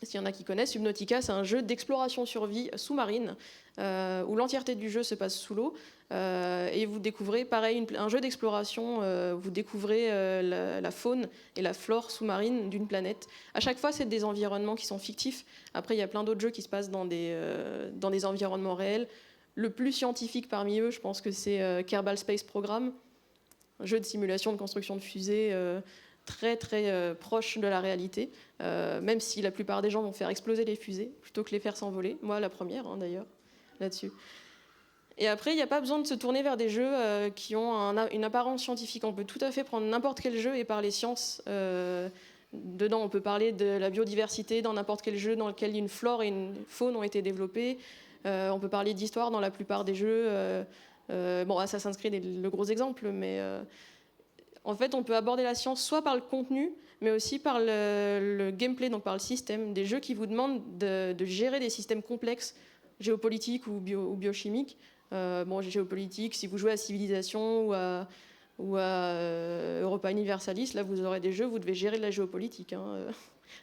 S'il y en a qui connaissent, Subnautica, c'est un jeu d'exploration survie sous-marine où l'entièreté du jeu se passe sous l'eau. Et vous découvrez, pareil, un jeu d'exploration, vous découvrez la faune et la flore sous-marine d'une planète. À chaque fois, c'est des environnements qui sont fictifs. Après, il y a plein d'autres jeux qui se passent dans des environnements réels. Le plus scientifique parmi eux, je pense que c'est Kerbal Space Program, un jeu de simulation de construction de fusées très très proche de la réalité, même si la plupart des gens vont faire exploser les fusées plutôt que les faire s'envoler. Moi, la première, d'ailleurs, là-dessus. Et après, il n'y a pas besoin de se tourner vers des jeux qui ont une apparence scientifique. On peut tout à fait prendre n'importe quel jeu et parler science. Dedans, on peut parler de la biodiversité dans n'importe quel jeu dans lequel une flore et une faune ont été développées. On peut parler d'histoire dans la plupart des jeux. Assassin's Creed est le gros exemple, mais En fait, on peut aborder la science soit par le contenu, mais aussi par le gameplay, donc par le système. Des jeux qui vous demandent de gérer des systèmes complexes, géopolitiques ou biochimiques. Géopolitique, si vous jouez à Civilisation ou à Europa Universalis, là vous aurez des jeux, vous devez gérer de la géopolitique.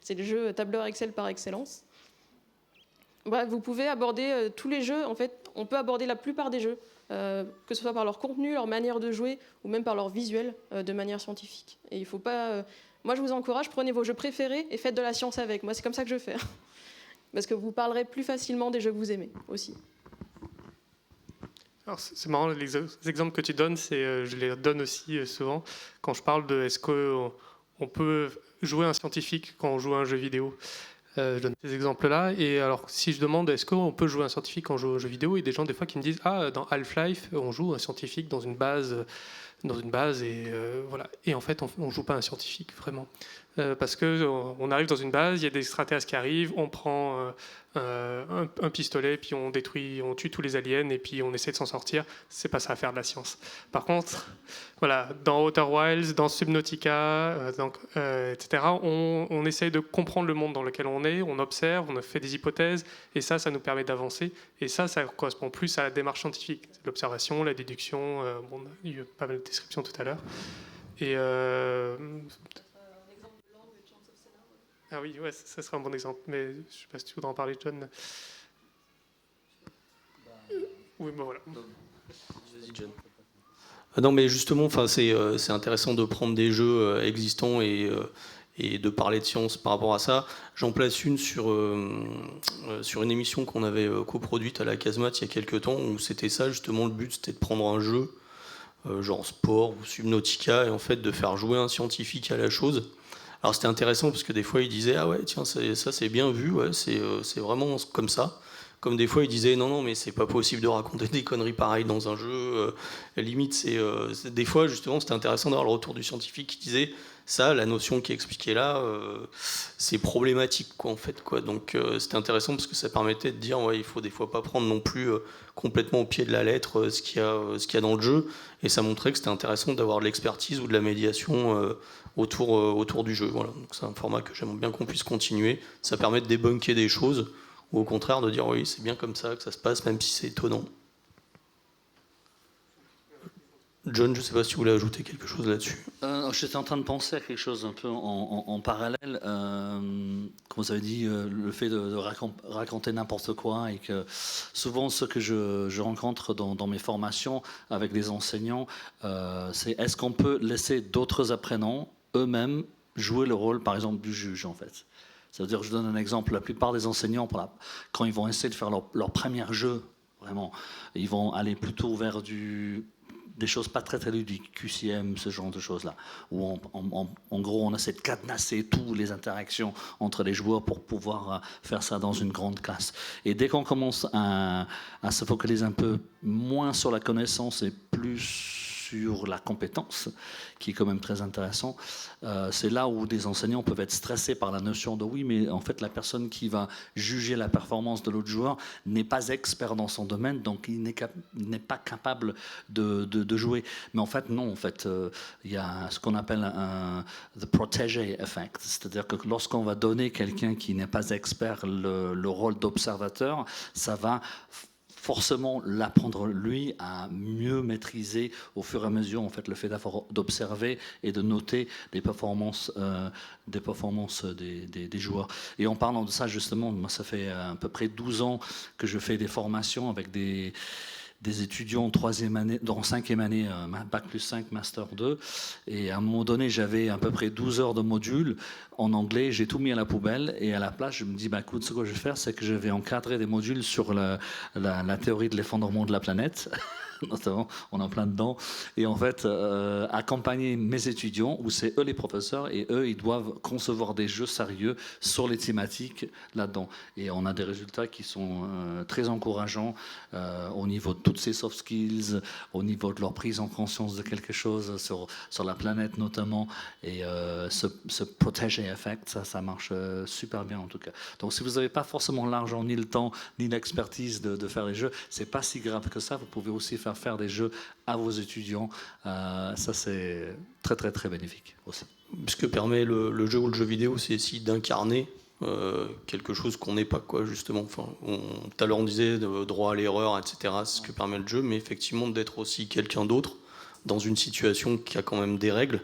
C'est le jeu tableur Excel par excellence. Bref, vous pouvez aborder tous les jeux. En fait, on peut aborder la plupart des jeux, que ce soit par leur contenu, leur manière de jouer, ou même par leur visuel, de manière scientifique. Et il faut pas. Moi, je vous encourage, prenez vos jeux préférés et faites de la science avec. Moi, c'est comme ça que je fais, parce que vous parlerez plus facilement des jeux que vous aimez aussi. Alors, c'est marrant, les exemples que tu donnes, je les donne aussi souvent quand je parle de est-ce qu'on peut jouer un scientifique quand on joue à un jeu vidéo. Je donne ces exemples-là. Et alors, si je demande est-ce qu'on peut jouer un scientifique quand on joue à un jeu vidéo, il y a des gens des fois qui me disent dans Half-Life, on joue un scientifique dans une base et voilà. Et en fait, on joue pas un scientifique vraiment. Parce qu'on arrive dans une base, il y a des extraterrestres qui arrivent, on prend un pistolet, puis on tue tous les aliens, et puis on essaie de s'en sortir. C'est pas ça à faire de la science. Par contre, voilà, dans Outer Wilds, dans Subnautica, etc., on essaie de comprendre le monde dans lequel on observe, on fait des hypothèses, et ça nous permet d'avancer. Et ça correspond plus à la démarche scientifique. L'observation, la déduction, on a eu pas mal de descriptions tout à l'heure. Et ah oui, ouais, ça serait un bon exemple. Mais je ne sais pas si tu voudrais en parler, John. Oui, bon voilà. Vas-y, John. Non, mais justement, c'est intéressant de prendre des jeux existants et de parler de science par rapport à ça. J'en place une sur une émission qu'on avait coproduite à la Casemate il y a quelques temps, où c'était ça, justement, le but, c'était de prendre un jeu, genre sport ou Subnautica, et en fait de faire jouer un scientifique à la chose. Alors c'était intéressant parce que des fois il disait ah ouais tiens ça c'est bien vu, ouais, c'est vraiment comme ça. Comme des fois il disait non mais c'est pas possible de raconter des conneries pareilles dans un jeu. Limite c'est des fois justement c'était intéressant d'avoir le retour du scientifique qui disait ça, la notion qui est expliquée là, c'est problématique quoi en fait quoi. Donc c'était intéressant parce que ça permettait de dire ouais il faut des fois pas prendre non plus complètement au pied de la lettre ce qu'il y a dans le jeu, et ça montrait que c'était intéressant d'avoir de l'expertise ou de la médiation autour du jeu. Voilà. Donc c'est un format que j'aime bien qu'on puisse continuer. Ça permet de débunker des choses, ou au contraire de dire oui, c'est bien comme ça que ça se passe, même si c'est étonnant. John, je ne sais pas si tu voulais ajouter quelque chose là-dessus. J'étais en train de penser à quelque chose un peu en parallèle. Comme vous avez dit, le fait de raconter n'importe quoi, et que souvent ce que je rencontre dans mes formations avec les enseignants, c'est est-ce qu'on peut laisser d'autres apprenants eux-mêmes jouer le rôle, par exemple, du juge, en fait. C'est-à-dire, je donne un exemple, la plupart des enseignants, quand ils vont essayer de faire leur premier jeu, vraiment, ils vont aller plutôt vers des choses pas très ludiques, QCM, ce genre de choses-là, où en gros on essaie de cadenasser toutes les interactions entre les joueurs pour pouvoir faire ça dans une grande classe. Et dès qu'on commence à se focaliser un peu moins sur la connaissance et plus sur la compétence, qui est quand même très intéressant, c'est là où des enseignants peuvent être stressés par la notion de oui, mais en fait la personne qui va juger la performance de l'autre joueur n'est pas expert dans son domaine, donc il n'est pas capable de jouer. Mais en fait non, en fait il y a ce qu'on appelle the protégé effect, c'est-à-dire que lorsqu'on va donner quelqu'un qui n'est pas expert le rôle d'observateur, ça va forcément l'apprendre lui à mieux maîtriser au fur et à mesure en fait le fait d'observer et de noter les performances des joueurs. Et en parlant de ça justement, moi ça fait à peu près 12 ans que je fais des formations avec des étudiants en 3e année, dans 5e année, Bac plus 5, Master 2. Et à un moment donné, j'avais à peu près 12 heures de modules en anglais. J'ai tout mis à la poubelle. Et à la place, je me dis, écoute, ce que je vais faire, c'est que je vais encadrer des modules sur la théorie de l'effondrement de la planète. Notamment, on est en plein dedans. Et en fait, accompagner mes étudiants, où c'est eux les professeurs, et eux, ils doivent concevoir des jeux sérieux sur les thématiques là-dedans. Et on a des résultats qui sont très encourageants au niveau de toutes ces soft skills, au niveau de leur prise en conscience de quelque chose, sur la planète notamment. Et ce protégé effect, ça marche super bien en tout cas. Donc si vous n'avez pas forcément l'argent, ni le temps, ni l'expertise de faire les jeux, c'est pas si grave que ça. Vous pouvez aussi faire faire des jeux à vos étudiants, ça c'est très très très bénéfique aussi. Ce que permet le jeu ou le jeu vidéo, c'est aussi d'incarner quelque chose qu'on n'est pas, quoi, justement. Enfin, tout à l'heure on disait droit à l'erreur, etc. C'est ce que permet le jeu, mais effectivement d'être aussi quelqu'un d'autre dans une situation qui a quand même des règles,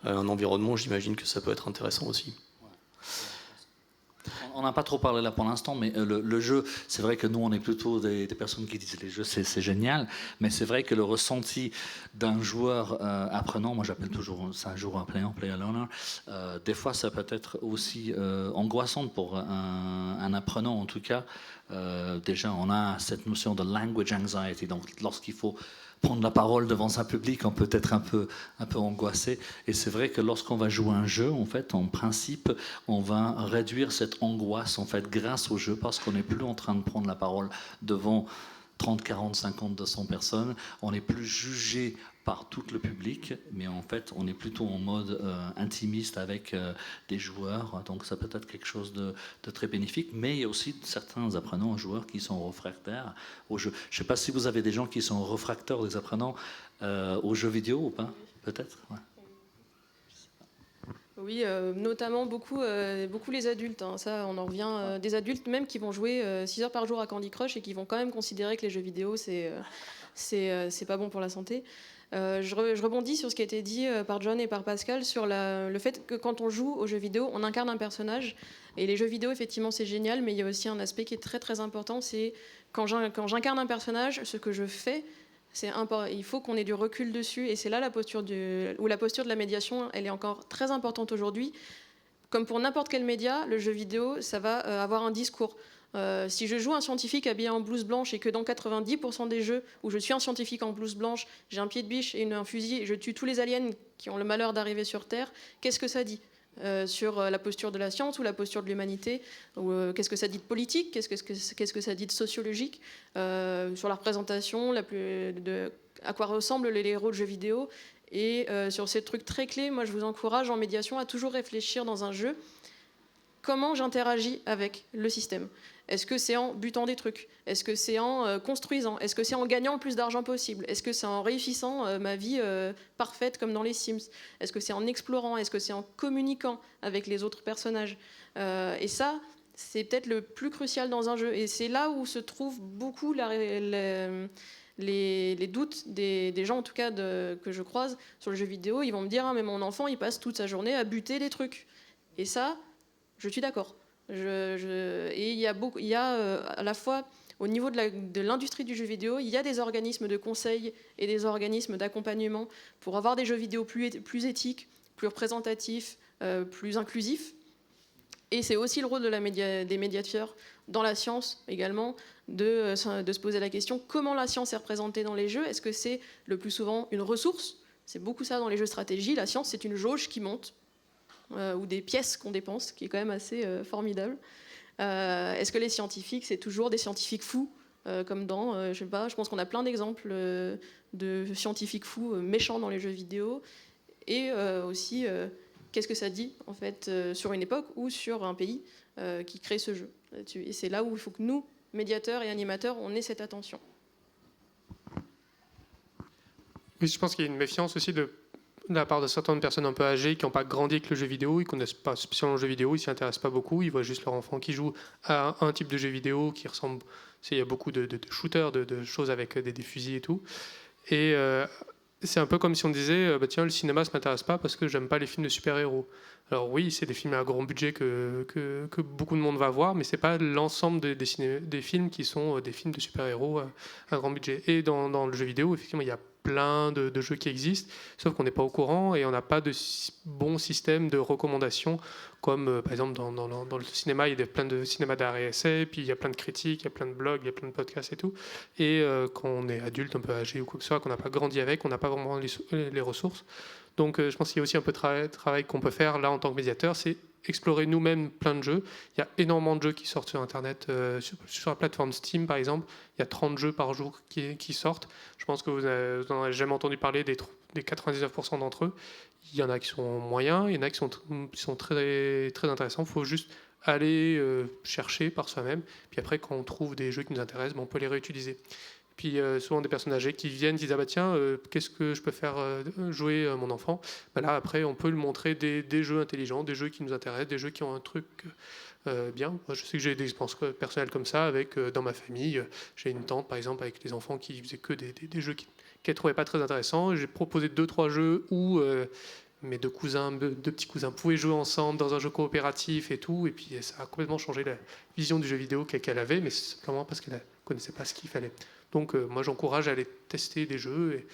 un environnement, j'imagine que ça peut être intéressant aussi. On n'a pas trop parlé là pour l'instant, mais le jeu, c'est vrai que nous, on est plutôt des personnes qui disent les jeux, c'est génial, mais c'est vrai que le ressenti d'un joueur apprenant, moi j'appelle toujours ça un joueur apprenant, player learner, des fois ça peut être aussi angoissant pour un apprenant en tout cas. Déjà, on a cette notion de language anxiety, donc lorsqu'il faut prendre la parole devant un public, on peut être un peu angoissé. Et c'est vrai que lorsqu'on va jouer un jeu, en fait, en principe, on va réduire cette angoisse, en fait, grâce au jeu, parce qu'on n'est plus en train de prendre la parole devant 30, 40, 50, 200 personnes. On n'est plus jugé par tout le public, mais en fait, on est plutôt en mode intimiste avec des joueurs. Donc, ça peut être quelque chose de très bénéfique. Mais il y a aussi certains apprenants, joueurs, qui sont réfractaires au jeu. Je ne sais pas si vous avez des gens qui sont réfractaires, des apprenants, aux jeux vidéo ou pas, peut-être. Ouais. Oui, notamment beaucoup les adultes. Hein. Ça, on en revient. Des adultes même qui vont jouer 6 heures par jour à Candy Crush et qui vont quand même considérer que les jeux vidéo, c'est pas bon pour la santé. Je rebondis sur ce qui a été dit par John et par Pascal sur le fait que quand on joue aux jeux vidéo, on incarne un personnage. Et les jeux vidéo, effectivement, c'est génial, mais il y a aussi un aspect qui est très très important, c'est quand j'incarne un personnage, ce que je fais, il faut qu'on ait du recul dessus. Et c'est là la posture de la médiation, elle est encore très importante aujourd'hui. Comme pour n'importe quel média, le jeu vidéo, ça va avoir un discours. Si je joue un scientifique habillé en blouse blanche et que dans 90% des jeux où je suis un scientifique en blouse blanche, j'ai un pied de biche et un fusil et je tue tous les aliens qui ont le malheur d'arriver sur Terre, qu'est-ce que ça dit sur la posture de la science ou la posture de l'humanité, qu'est-ce que ça dit de politique, qu'est-ce que ça dit de sociologique, sur la représentation, à quoi ressemblent les héros de jeux vidéo. Et sur ces trucs très clés, moi je vous encourage en médiation à toujours réfléchir dans un jeu comment j'interagis avec le système. Est-ce que c'est en butant des trucs? Est-ce que c'est en construisant? Est-ce que c'est en gagnant le plus d'argent possible? Est-ce que c'est en réussissant ma vie parfaite comme dans les Sims? Est-ce que c'est en explorant? Est-ce que c'est en communiquant avec les autres personnages? Et ça, c'est peut-être le plus crucial dans un jeu. Et c'est là où se trouvent beaucoup les doutes des gens, en tout cas, que je croise sur le jeu vidéo. Ils vont me dire « Ah, mais mon enfant, il passe toute sa journée à buter des trucs. » Et ça, je suis d'accord. Et il y a à la fois au niveau de l'industrie du jeu vidéo, il y a des organismes de conseil et des organismes d'accompagnement pour avoir des jeux vidéo plus éthiques, plus représentatifs, plus inclusifs. Et c'est aussi le rôle des médiateurs dans la science également, de se poser la question comment la science est représentée dans les jeux. Est-ce que c'est le plus souvent une ressource? C'est beaucoup ça dans les jeux stratégie. La science, c'est une jauge qui monte. Ou des pièces qu'on dépense, qui est quand même assez formidable. Est-ce que les scientifiques, c'est toujours des scientifiques fous, comme dans, je sais pas, je pense qu'on a plein d'exemples de scientifiques fous méchants dans les jeux vidéo. Et aussi, qu'est-ce que ça dit, en fait, sur une époque ou sur un pays qui crée ce jeu là-dessus. Et c'est là où il faut que nous, médiateurs et animateurs, on ait cette attention. Oui, je pense qu'il y a une méfiance aussi de la part de certaines personnes un peu âgées qui n'ont pas grandi avec le jeu vidéo, ils ne connaissent pas spécialement le jeu vidéo, ils ne s'y intéressent pas beaucoup, ils voient juste leur enfant qui joue à un type de jeu vidéo qui ressemble... Il y a beaucoup de shooters, de choses avec des fusils et tout. Et c'est un peu comme si on disait tiens, le cinéma, ça ne m'intéresse pas parce que j'aime pas les films de super-héros. Alors oui, c'est des films à grand budget que beaucoup de monde va voir, mais ce n'est pas l'ensemble des films qui sont des films de super-héros à grand budget. Et dans le jeu vidéo, effectivement, il y a plein de jeux qui existent, sauf qu'on n'est pas au courant et on n'a pas de bon système de recommandation, comme par exemple dans le cinéma, il y a plein de cinéma d'art et essai, puis il y a plein de critiques, il y a plein de blogs, il y a plein de podcasts et tout. Et quand on est adulte, un peu âgé ou quoi que ce soit, qu'on n'a pas grandi avec, on n'a pas vraiment les ressources. Donc je pense qu'il y a aussi un peu de travail qu'on peut faire là en tant que médiateur, c'est explorer nous-mêmes plein de jeux. Il y a énormément de jeux qui sortent sur Internet. Sur la plateforme Steam, par exemple, il y a 30 jeux par jour qui sortent. Je pense que vous n'en avez jamais entendu parler des 99% d'entre eux. Il y en a qui sont moyens, il y en a qui sont très, très intéressants. Il faut juste aller chercher par soi-même. Puis après, quand on trouve des jeux qui nous intéressent, on peut les réutiliser. Puis souvent des personnes âgées qui viennent, qui disent ah bah tiens, qu'est-ce que je peux faire jouer mon enfant. Bah là après on peut lui montrer des jeux intelligents, des jeux qui nous intéressent, des jeux qui ont un truc bien. Moi, je sais que j'ai des expériences personnelles comme ça avec dans ma famille. J'ai une tante par exemple avec les enfants qui faisaient que des jeux qu'elle trouvait pas très intéressants. J'ai proposé 2-3 jeux où mes deux petits cousins pouvaient jouer ensemble dans un jeu coopératif et tout, et puis ça a complètement changé la vision du jeu vidéo qu'elle avait, mais c'est simplement parce qu'elle ne connaissait pas ce qu'il fallait. Donc moi j'encourage à aller tester des jeux, et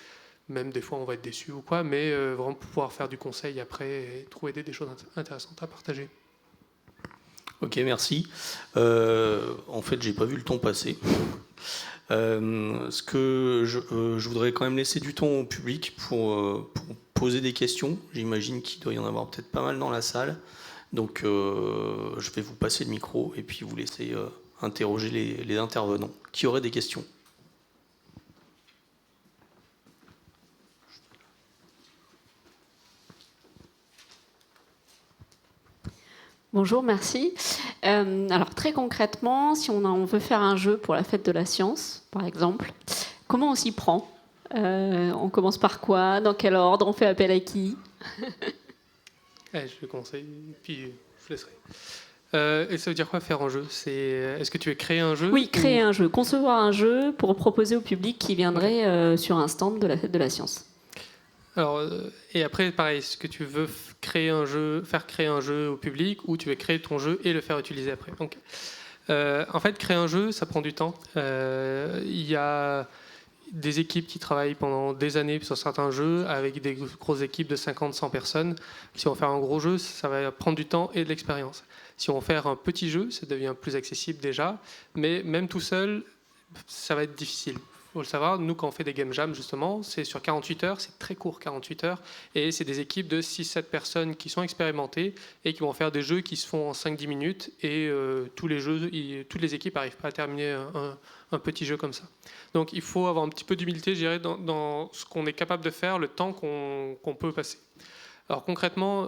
même des fois on va être déçu ou quoi, mais vraiment pouvoir faire du conseil après et trouver des choses intéressantes à partager. Ok, merci. En fait, j'ai pas vu le temps passer. Ce que je voudrais quand même laisser du temps au public pour poser des questions. J'imagine qu'il doit y en avoir peut-être pas mal dans la salle. Donc je vais vous passer le micro et puis vous laisser interroger les intervenants. Qui aurait des questions ? Bonjour, merci. Alors très concrètement, si on veut faire un jeu pour la fête de la science, par exemple, comment on s'y prend ? On commence par quoi ? Dans quel ordre ? On fait appel à qui ? Je vais commencer, puis je laisserai. Et ça veut dire quoi faire un jeu ? Est-ce que tu veux créer un jeu ? Oui, créer un jeu, concevoir un jeu pour proposer au public qui viendrait sur un stand de la fête de la science. Alors, et après, pareil, est-ce que tu veux faire créer un jeu au public, ou tu veux créer ton jeu et le faire utiliser après ? Donc, en fait, créer un jeu, ça prend du temps. Il y a des équipes qui travaillent pendant des années sur certains jeux, avec des grosses équipes de 50-100 personnes. Si on veut faire un gros jeu, ça va prendre du temps et de l'expérience. Si on veut faire un petit jeu, ça devient plus accessible déjà, mais même tout seul, ça va être difficile. Il faut le savoir, nous quand on fait des game jams justement, c'est sur 48 heures, c'est très court 48 heures, et c'est des équipes de 6-7 personnes qui sont expérimentées et qui vont faire des jeux qui se font en 5-10 minutes, et toutes les équipes n'arrivent pas à terminer un petit jeu comme ça. Donc il faut avoir un petit peu d'humilité, je dirais, dans ce qu'on est capable de faire, le temps qu'on peut passer. Alors concrètement,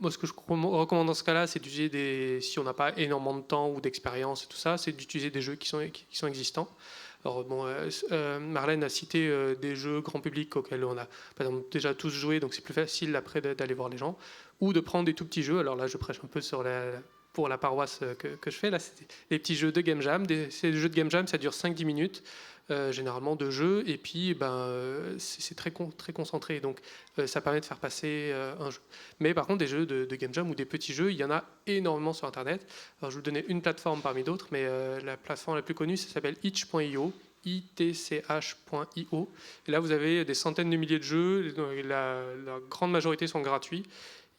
moi ce que je recommande dans ce cas-là, c'est d'utiliser si on n'a pas énormément de temps ou d'expérience et tout ça, c'est d'utiliser des jeux qui sont existants. Alors bon, Marlène a cité des jeux grand public auxquels on a par exemple, déjà tous joué, donc c'est plus facile après d'aller voir les gens, ou de prendre des tout petits jeux. Alors là, je prêche un peu pour la paroisse que je fais. Là, c'est des petits jeux de game jam. Ces jeux de game jam, ça dure 5-10 minutes. Généralement de jeu, et puis c'est très concentré, donc ça permet de faire passer un jeu. Mais par contre, des jeux de game jam ou des petits jeux, il y en a énormément sur Internet. Alors, je vais vous donner une plateforme parmi d'autres, mais la plateforme la plus connue, ça s'appelle itch.io, itch.io. Et là, vous avez des centaines de milliers de jeux, la grande majorité sont gratuits.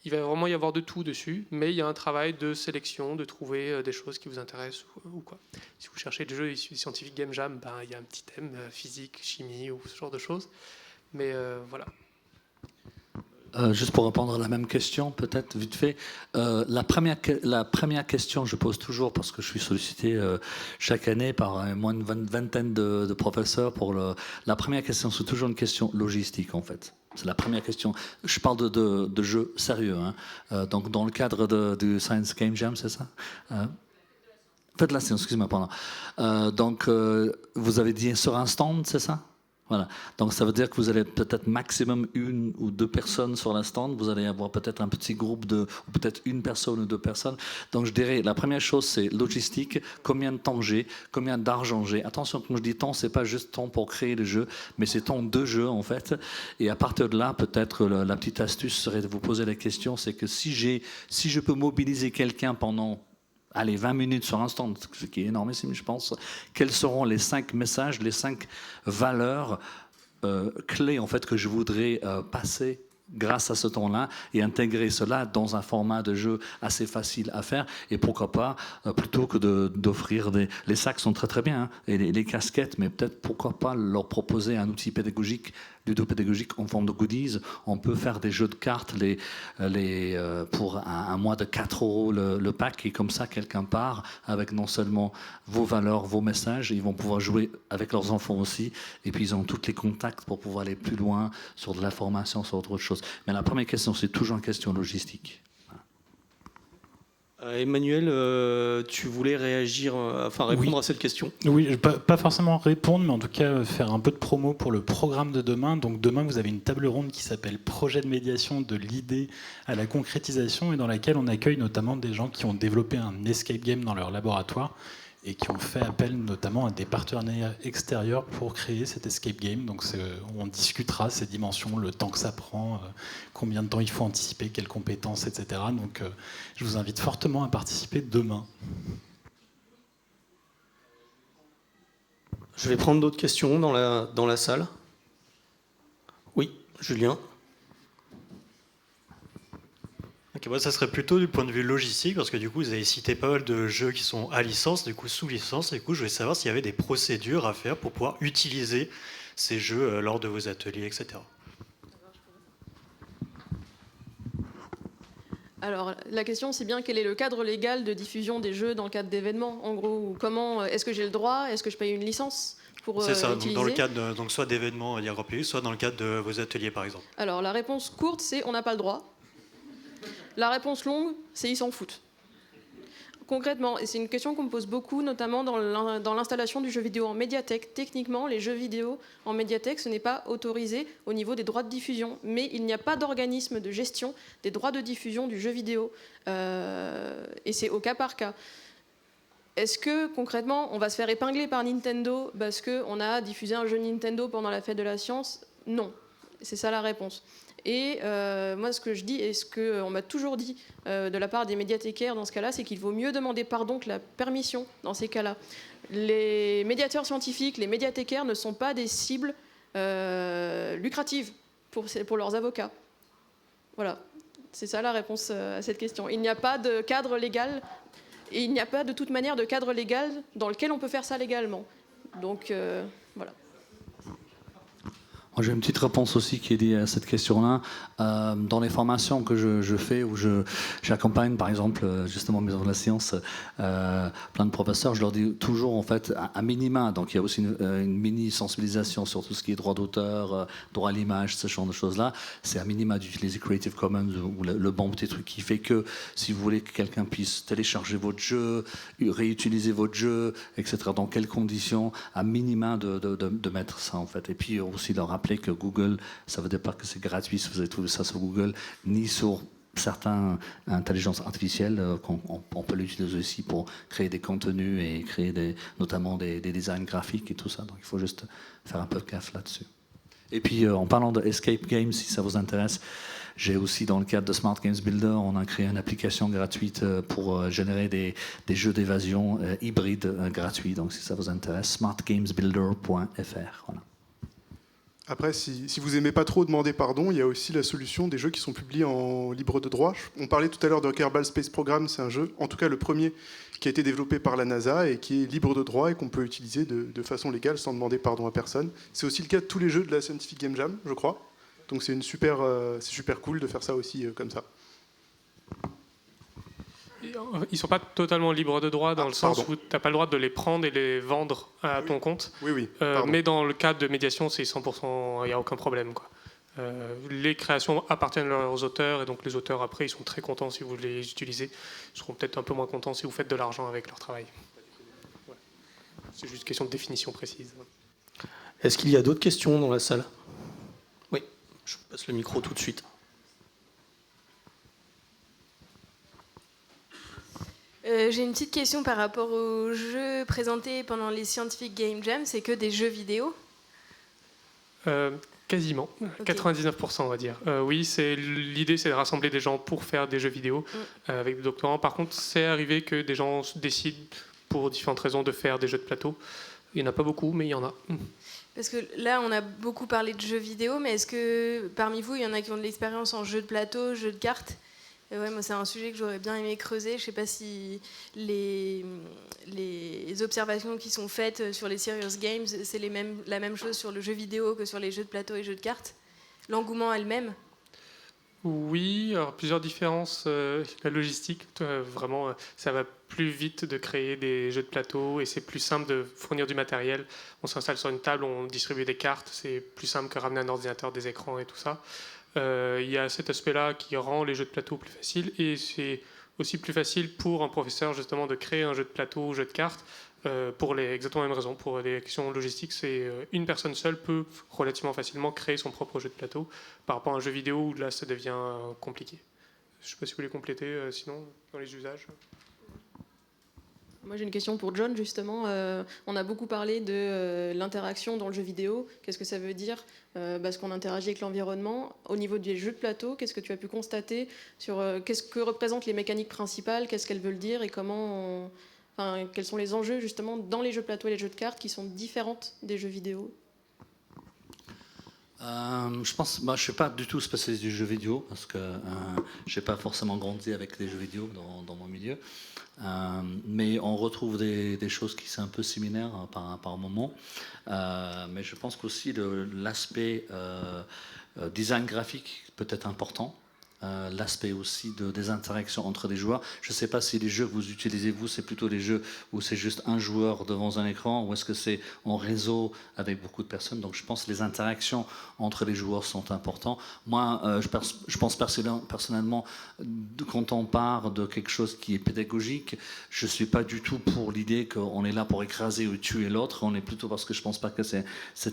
Il va vraiment y avoir de tout dessus, mais il y a un travail de sélection, de trouver des choses qui vous intéressent ou quoi. Si vous cherchez des jeux issus du Scientific Game Jam, il y a un petit thème, physique, chimie ou ce genre de choses. Mais voilà. Juste pour répondre à la même question, peut-être vite fait. La première question, je pose toujours parce que je suis sollicité chaque année par moins de vingtaine de professeurs. La première question, c'est toujours une question logistique en fait. C'est la première question. Je parle de jeux sérieux. Hein. Donc dans le cadre du Science Game Jam, c'est ça Faites la science, excusez-moi, pardon. Donc vous avez dit sur un stand, c'est ça ? Voilà. Donc ça veut dire que vous allez peut-être maximum 1 ou 2 personnes sur la stand. Vous allez avoir peut-être un petit groupe ou peut-être 1 personne ou 2 personnes. Donc je dirais la première chose c'est logistique. Combien de temps j'ai, combien d'argent j'ai. Attention, quand je dis temps, c'est pas juste temps pour créer le jeu, mais c'est temps de jeu en fait. Et à partir de là, peut-être la petite astuce serait de vous poser la question, c'est que si je peux mobiliser quelqu'un pendant 20 minutes sur un stand, ce qui est énormissime, je pense. Quels seront les 5 messages, les 5 valeurs clés en fait, que je voudrais passer grâce à ce temps-là et intégrer cela dans un format de jeu assez facile à faire, et pourquoi pas, plutôt que d'offrir les sacs sont très très bien, hein, et les casquettes, mais peut-être pourquoi pas leur proposer un outil pédagogique, ludopédagogique en forme de goodies. On peut faire des jeux de cartes pour un mois de 4 € le pack, et comme ça quelqu'un part avec non seulement vos valeurs, vos messages, ils vont pouvoir jouer avec leurs enfants aussi, et puis ils ont tous les contacts pour pouvoir aller plus loin sur de la formation, sur autre chose. Mais la première question, c'est toujours une question logistique. Emmanuel, tu voulais réagir, répondre à cette question? Oui, pas forcément répondre, mais en tout cas faire un peu de promo pour le programme de demain. Donc demain, vous avez une table ronde qui s'appelle Projet de médiation de l'idée à la concrétisation, et dans laquelle on accueille notamment des gens qui ont développé un escape game dans leur laboratoire et qui ont fait appel notamment à des partenaires extérieurs pour créer cet escape game. Donc on discutera ces dimensions, le temps que ça prend, combien de temps il faut anticiper, quelles compétences, etc. Donc je vous invite fortement à participer demain. Je vais prendre d'autres questions dans la salle. Oui, Julien. Ok, moi, ça serait plutôt du point de vue logistique, parce que du coup, vous avez cité pas mal de jeux qui sont à licence, du coup sous licence, et du coup, je voulais savoir s'il y avait des procédures à faire pour pouvoir utiliser ces jeux lors de vos ateliers, etc. Alors, la question, c'est bien quel est le cadre légal de diffusion des jeux dans le cadre d'événements, en gros, ou comment, est-ce que j'ai le droit, est-ce que je paye une licence pour C'est ça, donc utiliser. dans le cadre donc soit d'événements Grand Public, soit dans le cadre de vos ateliers, par exemple. Alors, la réponse courte, c'est on n'a pas le droit. La réponse longue, c'est ils s'en foutent. Concrètement, et c'est une question qu'on me pose beaucoup, notamment dans l'installation du jeu vidéo en médiathèque. Techniquement, les jeux vidéo en médiathèque, ce n'est pas autorisé au niveau des droits de diffusion, mais il n'y a pas d'organisme de gestion des droits de diffusion du jeu vidéo. Et c'est au cas par cas. Est-ce que, concrètement, on va se faire épingler par Nintendo parce qu'on a diffusé un jeu Nintendo pendant la fête de la science? Non. C'est ça la réponse. Et moi, ce que je dis, et ce qu'on m'a toujours dit de la part des médiathécaires dans ce cas-là, c'est qu'il vaut mieux demander pardon que la permission dans ces cas-là. Les médiateurs scientifiques, les médiathécaires ne sont pas des cibles lucratives pour leurs avocats. Voilà, c'est ça la réponse à cette question. Il n'y a pas de cadre légal, et il n'y a pas de toute manière de cadre légal dans lequel on peut faire ça légalement. Donc, voilà. J'ai une petite réponse aussi qui est liée à cette question-là. Dans les formations que je fais, où j'accompagne par exemple justement Maison de la Science, plein de professeurs, je leur dis toujours en fait à minima, donc il y a aussi une mini sensibilisation sur tout ce qui est droit d'auteur, droit à l'image, ce genre de choses-là. C'est à minima d'utiliser Creative Commons ou le bon petit truc qui fait que si vous voulez que quelqu'un puisse télécharger votre jeu, réutiliser votre jeu, etc., dans quelles conditions, à minima de mettre ça en fait. Et puis aussi leur rappeler que Google, ça veut dire pas que c'est gratuit si vous avez trouvé ça sur Google, ni sur certaines intelligences artificielles, qu'on peut l'utiliser aussi pour créer des contenus et créer notamment des designs graphiques et tout ça. Donc il faut juste faire un peu de gaffe là-dessus. Et puis en parlant de Escape Games, si ça vous intéresse, j'ai aussi dans le cadre de Smart Games Builder, on a créé une application gratuite pour générer des jeux d'évasion hybrides gratuits. Donc si ça vous intéresse, smartgamesbuilder.fr. Voilà. Après, si vous n'aimez pas trop demander pardon, il y a aussi la solution des jeux qui sont publiés en libre de droit. On parlait tout à l'heure de Kerbal Space Program, c'est un jeu, en tout cas le premier, qui a été développé par la NASA et qui est libre de droit et qu'on peut utiliser de façon légale sans demander pardon à personne. C'est aussi le cas de tous les jeux de la Scientific Game Jam, je crois. Donc c'est super cool de faire ça aussi comme ça. Ils ne sont pas totalement libres de droit dans le sens où tu n'as pas le droit de les prendre et les vendre à ton compte. Oui. Mais dans le cadre de médiation, c'est 100%, il n'y a aucun problème, quoi. Les créations appartiennent à leurs auteurs, et donc les auteurs, après, ils sont très contents si vous les utilisez. Ils seront peut-être un peu moins contents si vous faites de l'argent avec leur travail. Ouais. C'est juste une question de définition précise. Est-ce qu'il y a d'autres questions dans la salle? Oui, je passe le micro tout de suite. J'ai une petite question par rapport aux jeux présentés pendant les Scientific Game Jam. C'est que des jeux vidéo? Quasiment, okay. 99% on va dire. Oui, l'idée c'est de rassembler des gens pour faire des jeux vidéo avec des doctorants. Par contre, c'est arrivé que des gens décident pour différentes raisons de faire des jeux de plateau. Il n'y en a pas beaucoup, mais il y en a. Parce que là, on a beaucoup parlé de jeux vidéo, mais est-ce que parmi vous, il y en a qui ont de l'expérience en jeux de plateau, jeux de cartes? Ouais, moi, c'est un sujet que j'aurais bien aimé creuser. Je ne sais pas si les observations qui sont faites sur les Serious Games, c'est la même chose sur le jeu vidéo que sur les jeux de plateau et jeux de cartes. L'engouement est le même? Oui, alors plusieurs différences. La logistique, vraiment, ça va plus vite de créer des jeux de plateau et c'est plus simple de fournir du matériel. On s'installe sur une table, on distribue des cartes, c'est plus simple que ramener un ordinateur, des écrans et tout ça. Il y a cet aspect-là qui rend les jeux de plateau plus faciles et c'est aussi plus facile pour un professeur justement de créer un jeu de plateau, jeu de cartes, pour exactement la même raison. Pour des questions logistiques, c'est une personne seule peut relativement facilement créer son propre jeu de plateau par rapport à un jeu vidéo où là ça devient compliqué. Je ne sais pas si vous voulez compléter sinon dans les usages. Moi j'ai une question pour John justement. On a beaucoup parlé de l'interaction dans le jeu vidéo. Qu'est-ce que ça veut dire parce qu'on interagit avec l'environnement. Au niveau des jeux de plateau, qu'est-ce que tu as pu constater sur qu'est-ce que représentent les mécaniques principales, qu'est-ce qu'elles veulent dire et quels sont les enjeux justement dans les jeux de plateau et les jeux de cartes qui sont différentes des jeux vidéo? Je ne suis pas du tout spécialiste du jeu vidéo parce que je n'ai pas forcément grandi avec les jeux vidéo dans mon milieu. Mais on retrouve des choses qui sont un peu similaires par moment. Mais je pense qu'aussi l'aspect design graphique peut être important. L'aspect aussi des interactions entre les joueurs. Je ne sais pas si les jeux que vous utilisez, c'est plutôt les jeux où c'est juste un joueur devant un écran ou est-ce que c'est en réseau avec beaucoup de personnes. Donc je pense que les interactions entre les joueurs sont importantes. Moi, je pense personnellement, quand on parle de quelque chose qui est pédagogique, je ne suis pas du tout pour l'idée qu'on est là pour écraser ou tuer l'autre. On est plutôt parce que je ne pense pas que c'est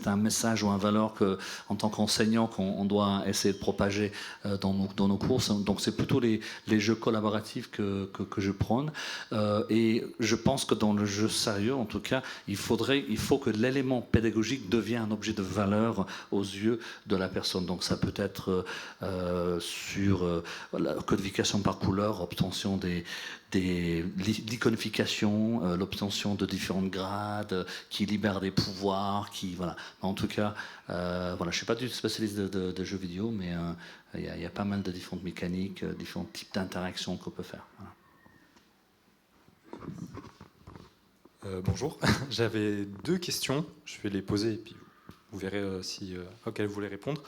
un message ou une valeur qu'en tant qu'enseignant qu'on doit essayer de propager dans nos courses. Donc c'est plutôt les jeux collaboratifs que je prône. Et je pense que dans le jeu sérieux, en tout cas, il faut que l'élément pédagogique devienne un objet de valeur aux yeux de la personne. Donc ça peut être sur la codification par couleur, obtention l'iconification, l'obtention de différents grades qui libèrent des pouvoirs, voilà. En tout cas, je ne suis pas du tout spécialiste de jeux vidéo, mais il y a pas mal de différentes mécaniques, différents types d'interactions qu'on peut faire. Voilà. Bonjour, j'avais 2 questions, je vais les poser et puis vous verrez auxquelles vous voulez répondre.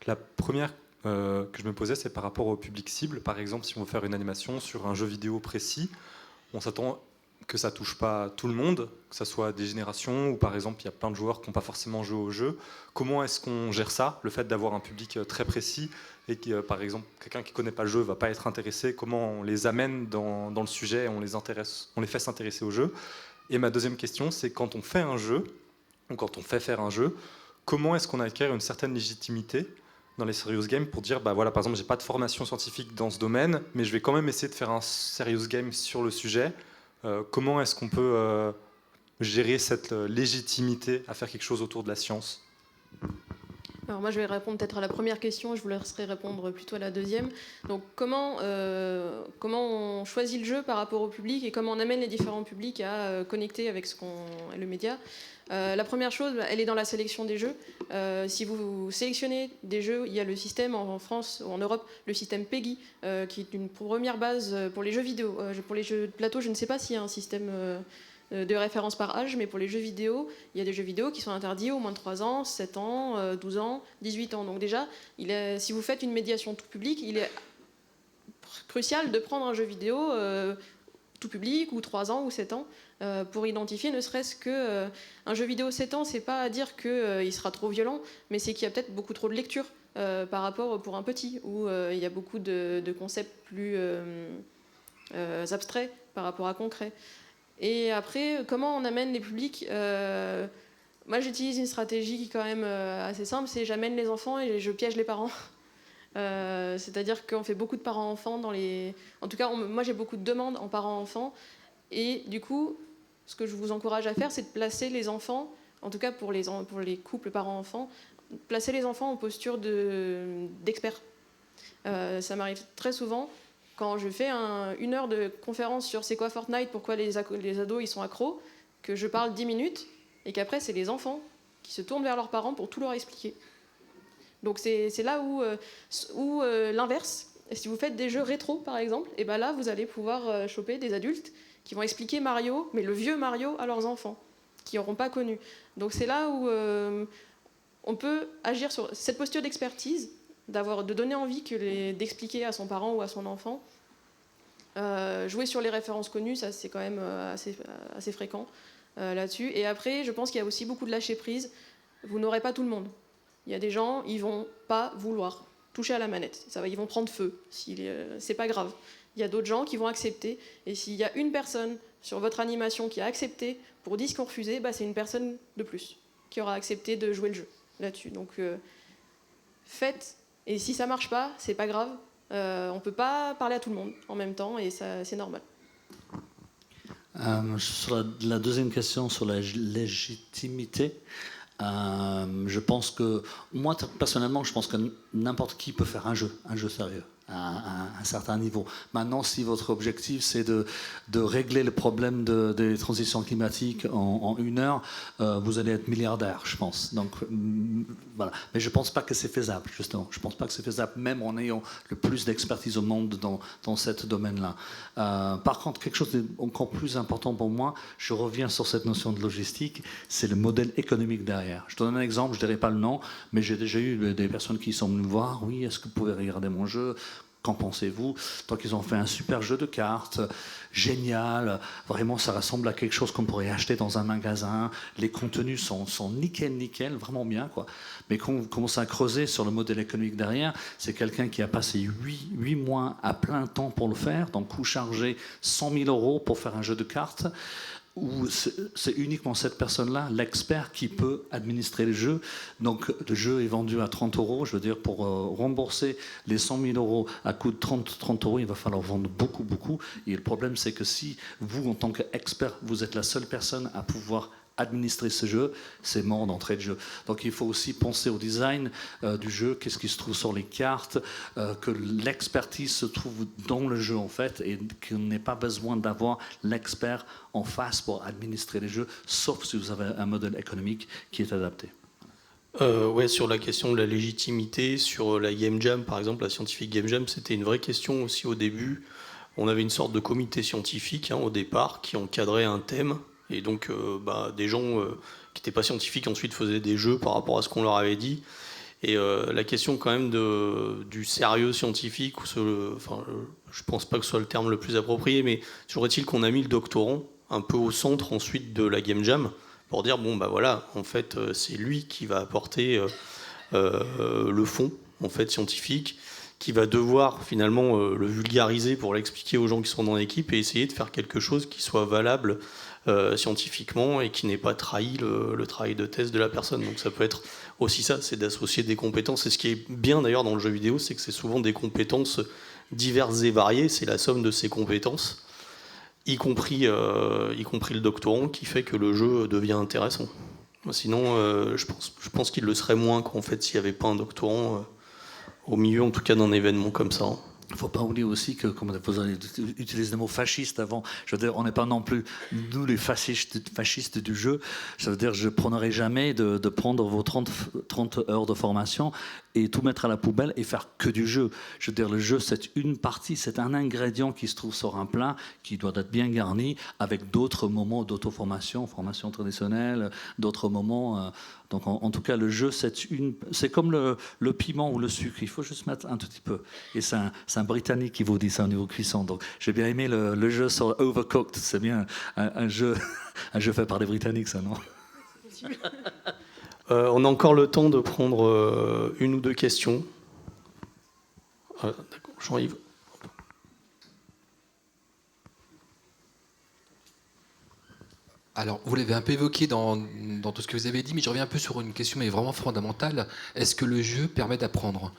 La première que je me posais, c'est par rapport au public cible. Par exemple, si on veut faire une animation sur un jeu vidéo précis, on s'attend que ça touche pas tout le monde, que ça soit des générations ou par exemple il y a plein de joueurs qui n'ont pas forcément joué au jeu. Comment est-ce qu'on gère ça, le fait d'avoir un public très précis et que par exemple quelqu'un qui ne connaît pas le jeu ne va pas être intéressé? Comment on les amène dans le sujet, on les fait s'intéresser au jeu? Et ma deuxième question, c'est quand on fait un jeu, ou quand on fait faire un jeu, comment est-ce qu'on acquiert une certaine légitimité dans les serious games pour dire, voilà, par exemple, j'ai pas de formation scientifique dans ce domaine, mais je vais quand même essayer de faire un serious game sur le sujet. Comment est-ce qu'on peut gérer cette légitimité à faire quelque chose autour de la science? Alors moi je vais répondre peut-être à la première question, je vous laisserai répondre plutôt à la deuxième. Donc comment on choisit le jeu par rapport au public et comment on amène les différents publics à connecter avec le média. La première chose, elle est dans la sélection des jeux. Si vous sélectionnez des jeux, il y a le système en France ou en Europe, le système PEGI, qui est une première base pour les jeux vidéo. Pour les jeux de plateau, je ne sais pas s'il y a un système de référence par âge, mais pour les jeux vidéo, il y a des jeux vidéo qui sont interdits au moins de 3 ans, 7 ans, 12 ans, 18 ans. Donc déjà, si vous faites une médiation tout public, il est crucial de prendre un jeu vidéo tout public, ou 3 ans, ou 7 ans, pour identifier ne serait-ce que un jeu vidéo 7 ans, c'est pas à dire qu'il sera trop violent, mais c'est qu'il y a peut-être beaucoup trop de lecture par rapport pour un petit, où il y a beaucoup de concepts plus abstraits par rapport à concret. Et après, comment on amène les publics? Moi, j'utilise une stratégie qui est quand même assez simple, c'est j'amène les enfants et je piège les parents. C'est-à-dire qu'on fait beaucoup de parents-enfants dans les... En tout cas, moi, j'ai beaucoup de demandes en parents-enfants. Et du coup, ce que je vous encourage à faire, c'est de placer les enfants, en tout cas pour les couples parents-enfants, placer les enfants en posture d'experts. Ça m'arrive très souvent... Quand je fais 1 heure de conférence sur c'est quoi Fortnite, pourquoi les ados ils sont accros, que je parle 10 minutes, et qu'après c'est les enfants qui se tournent vers leurs parents pour tout leur expliquer. Donc c'est là où l'inverse, si vous faites des jeux rétro par exemple, et ben là vous allez pouvoir choper des adultes qui vont expliquer Mario, mais le vieux Mario à leurs enfants, qui n'auront pas connu. Donc c'est là où on peut agir sur cette posture d'expertise, de donner envie d'expliquer à son parent ou à son enfant. Jouer sur les références connues, ça c'est quand même assez fréquent là-dessus. Et après, je pense qu'il y a aussi beaucoup de lâcher prise. Vous n'aurez pas tout le monde. Il y a des gens, ils vont pas vouloir toucher à la manette. Ils vont prendre feu. C'est pas grave. il y a d'autres gens qui vont accepter. Et s'il y a une personne sur votre animation qui a accepté pour 10 qui ont refusé, c'est une personne de plus qui aura accepté de jouer le jeu là-dessus. Donc faites, et si ça marche pas, c'est pas grave. On peut pas parler à tout le monde en même temps, et ça, c'est normal. Sur la deuxième question sur la légitimité, je pense que, moi personnellement, je pense que n'importe qui peut faire un jeu sérieux à un certain niveau. Maintenant, si votre objectif c'est de régler le problème des transitions climatiques en 1 heure, vous allez être milliardaire, je pense. Donc voilà. Mais je ne pense pas que c'est faisable, justement. Je ne pense pas que c'est faisable, même en ayant le plus d'expertise au monde dans ce domaine-là. Par contre, quelque chose d'encore plus important pour moi, je reviens sur cette notion de logistique, c'est le modèle économique derrière. Je donne un exemple, je ne dirai pas le nom, mais j'ai déjà eu des personnes qui sont venues me voir. Oui, est-ce que vous pouvez regarder mon jeu ? Qu'en pensez-vous? Donc ils ont fait un super jeu de cartes, génial, vraiment ça ressemble à quelque chose qu'on pourrait acheter dans un magasin, les contenus sont nickel, vraiment bien, quoi. Mais quand on commence à creuser sur le modèle économique derrière, c'est quelqu'un qui a passé 8 mois à plein temps pour le faire, donc coût chargé 100 000 € pour faire un jeu de cartes, où c'est uniquement cette personne-là, l'expert, qui peut administrer le jeu. Donc le jeu est vendu à 30 €. Je veux dire, pour rembourser les 100 000 € à coût de 30 €, il va falloir vendre beaucoup. Et le problème, c'est que si vous, en tant qu'expert, vous êtes la seule personne à pouvoir administrer ce jeu, c'est mort d'entrée de jeu. Donc il faut aussi penser au design du jeu, qu'est-ce qui se trouve sur les cartes, que l'expertise se trouve dans le jeu en fait, et qu'on n'ait pas besoin d'avoir l'expert en face pour administrer les jeux, sauf si vous avez un modèle économique qui est adapté. Ouais, sur la question de la légitimité, sur la Game Jam, par exemple, la Scientific Game Jam, c'était une vraie question aussi au début. On avait une sorte de comité scientifique au départ qui encadrait un thème. Et donc, des gens qui n'étaient pas scientifiques ensuite faisaient des jeux par rapport à ce qu'on leur avait dit. Et la question quand même du sérieux scientifique, je ne pense pas que ce soit le terme le plus approprié, mais toujours est-il qu'on a mis le doctorant un peu au centre ensuite de la Game Jam pour dire, voilà, en fait, c'est lui qui va apporter le fond en fait, scientifique, qui va devoir finalement le vulgariser pour l'expliquer aux gens qui sont dans l'équipe et essayer de faire quelque chose qui soit valable scientifiquement et qui n'ait pas trahi le travail de thèse de la personne. Donc ça peut être aussi ça, c'est d'associer des compétences. Et ce qui est bien d'ailleurs dans le jeu vidéo, c'est que c'est souvent des compétences diverses et variées, c'est la somme de ces compétences, y compris le doctorant, qui fait que le jeu devient intéressant. Sinon, je pense qu'il le serait moins qu'en fait s'il n'y avait pas un doctorant au milieu, en tout cas, d'un événement comme ça. Il ne faut pas oublier aussi que, comme vous avez utilisé le mot fasciste avant, je veux dire, on n'est pas non plus, nous, les fascistes du jeu. Ça veut dire, je ne prendrai jamais de prendre vos 30 heures de formation et tout mettre à la poubelle et faire que du jeu. Je veux dire, le jeu, c'est une partie, c'est un ingrédient qui se trouve sur un plat, qui doit être bien garni, avec d'autres moments d'auto-formation, formation traditionnelle, d'autres moments. Donc, en tout cas, le jeu, c'est comme le piment ou le sucre. Il faut juste mettre un tout petit peu. Et c'est un Britannique qui vous dit ça au niveau cuisson. Donc, j'ai bien aimé le jeu sur Overcooked. C'est bien un jeu fait par des Britanniques, ça, non? On a encore le temps de prendre une ou deux questions. D'accord, Jean-Yves. Alors, vous l'avez un peu évoqué dans tout ce que vous avez dit, mais je reviens un peu sur une question mais vraiment fondamentale. Est-ce que le jeu permet d'apprendre?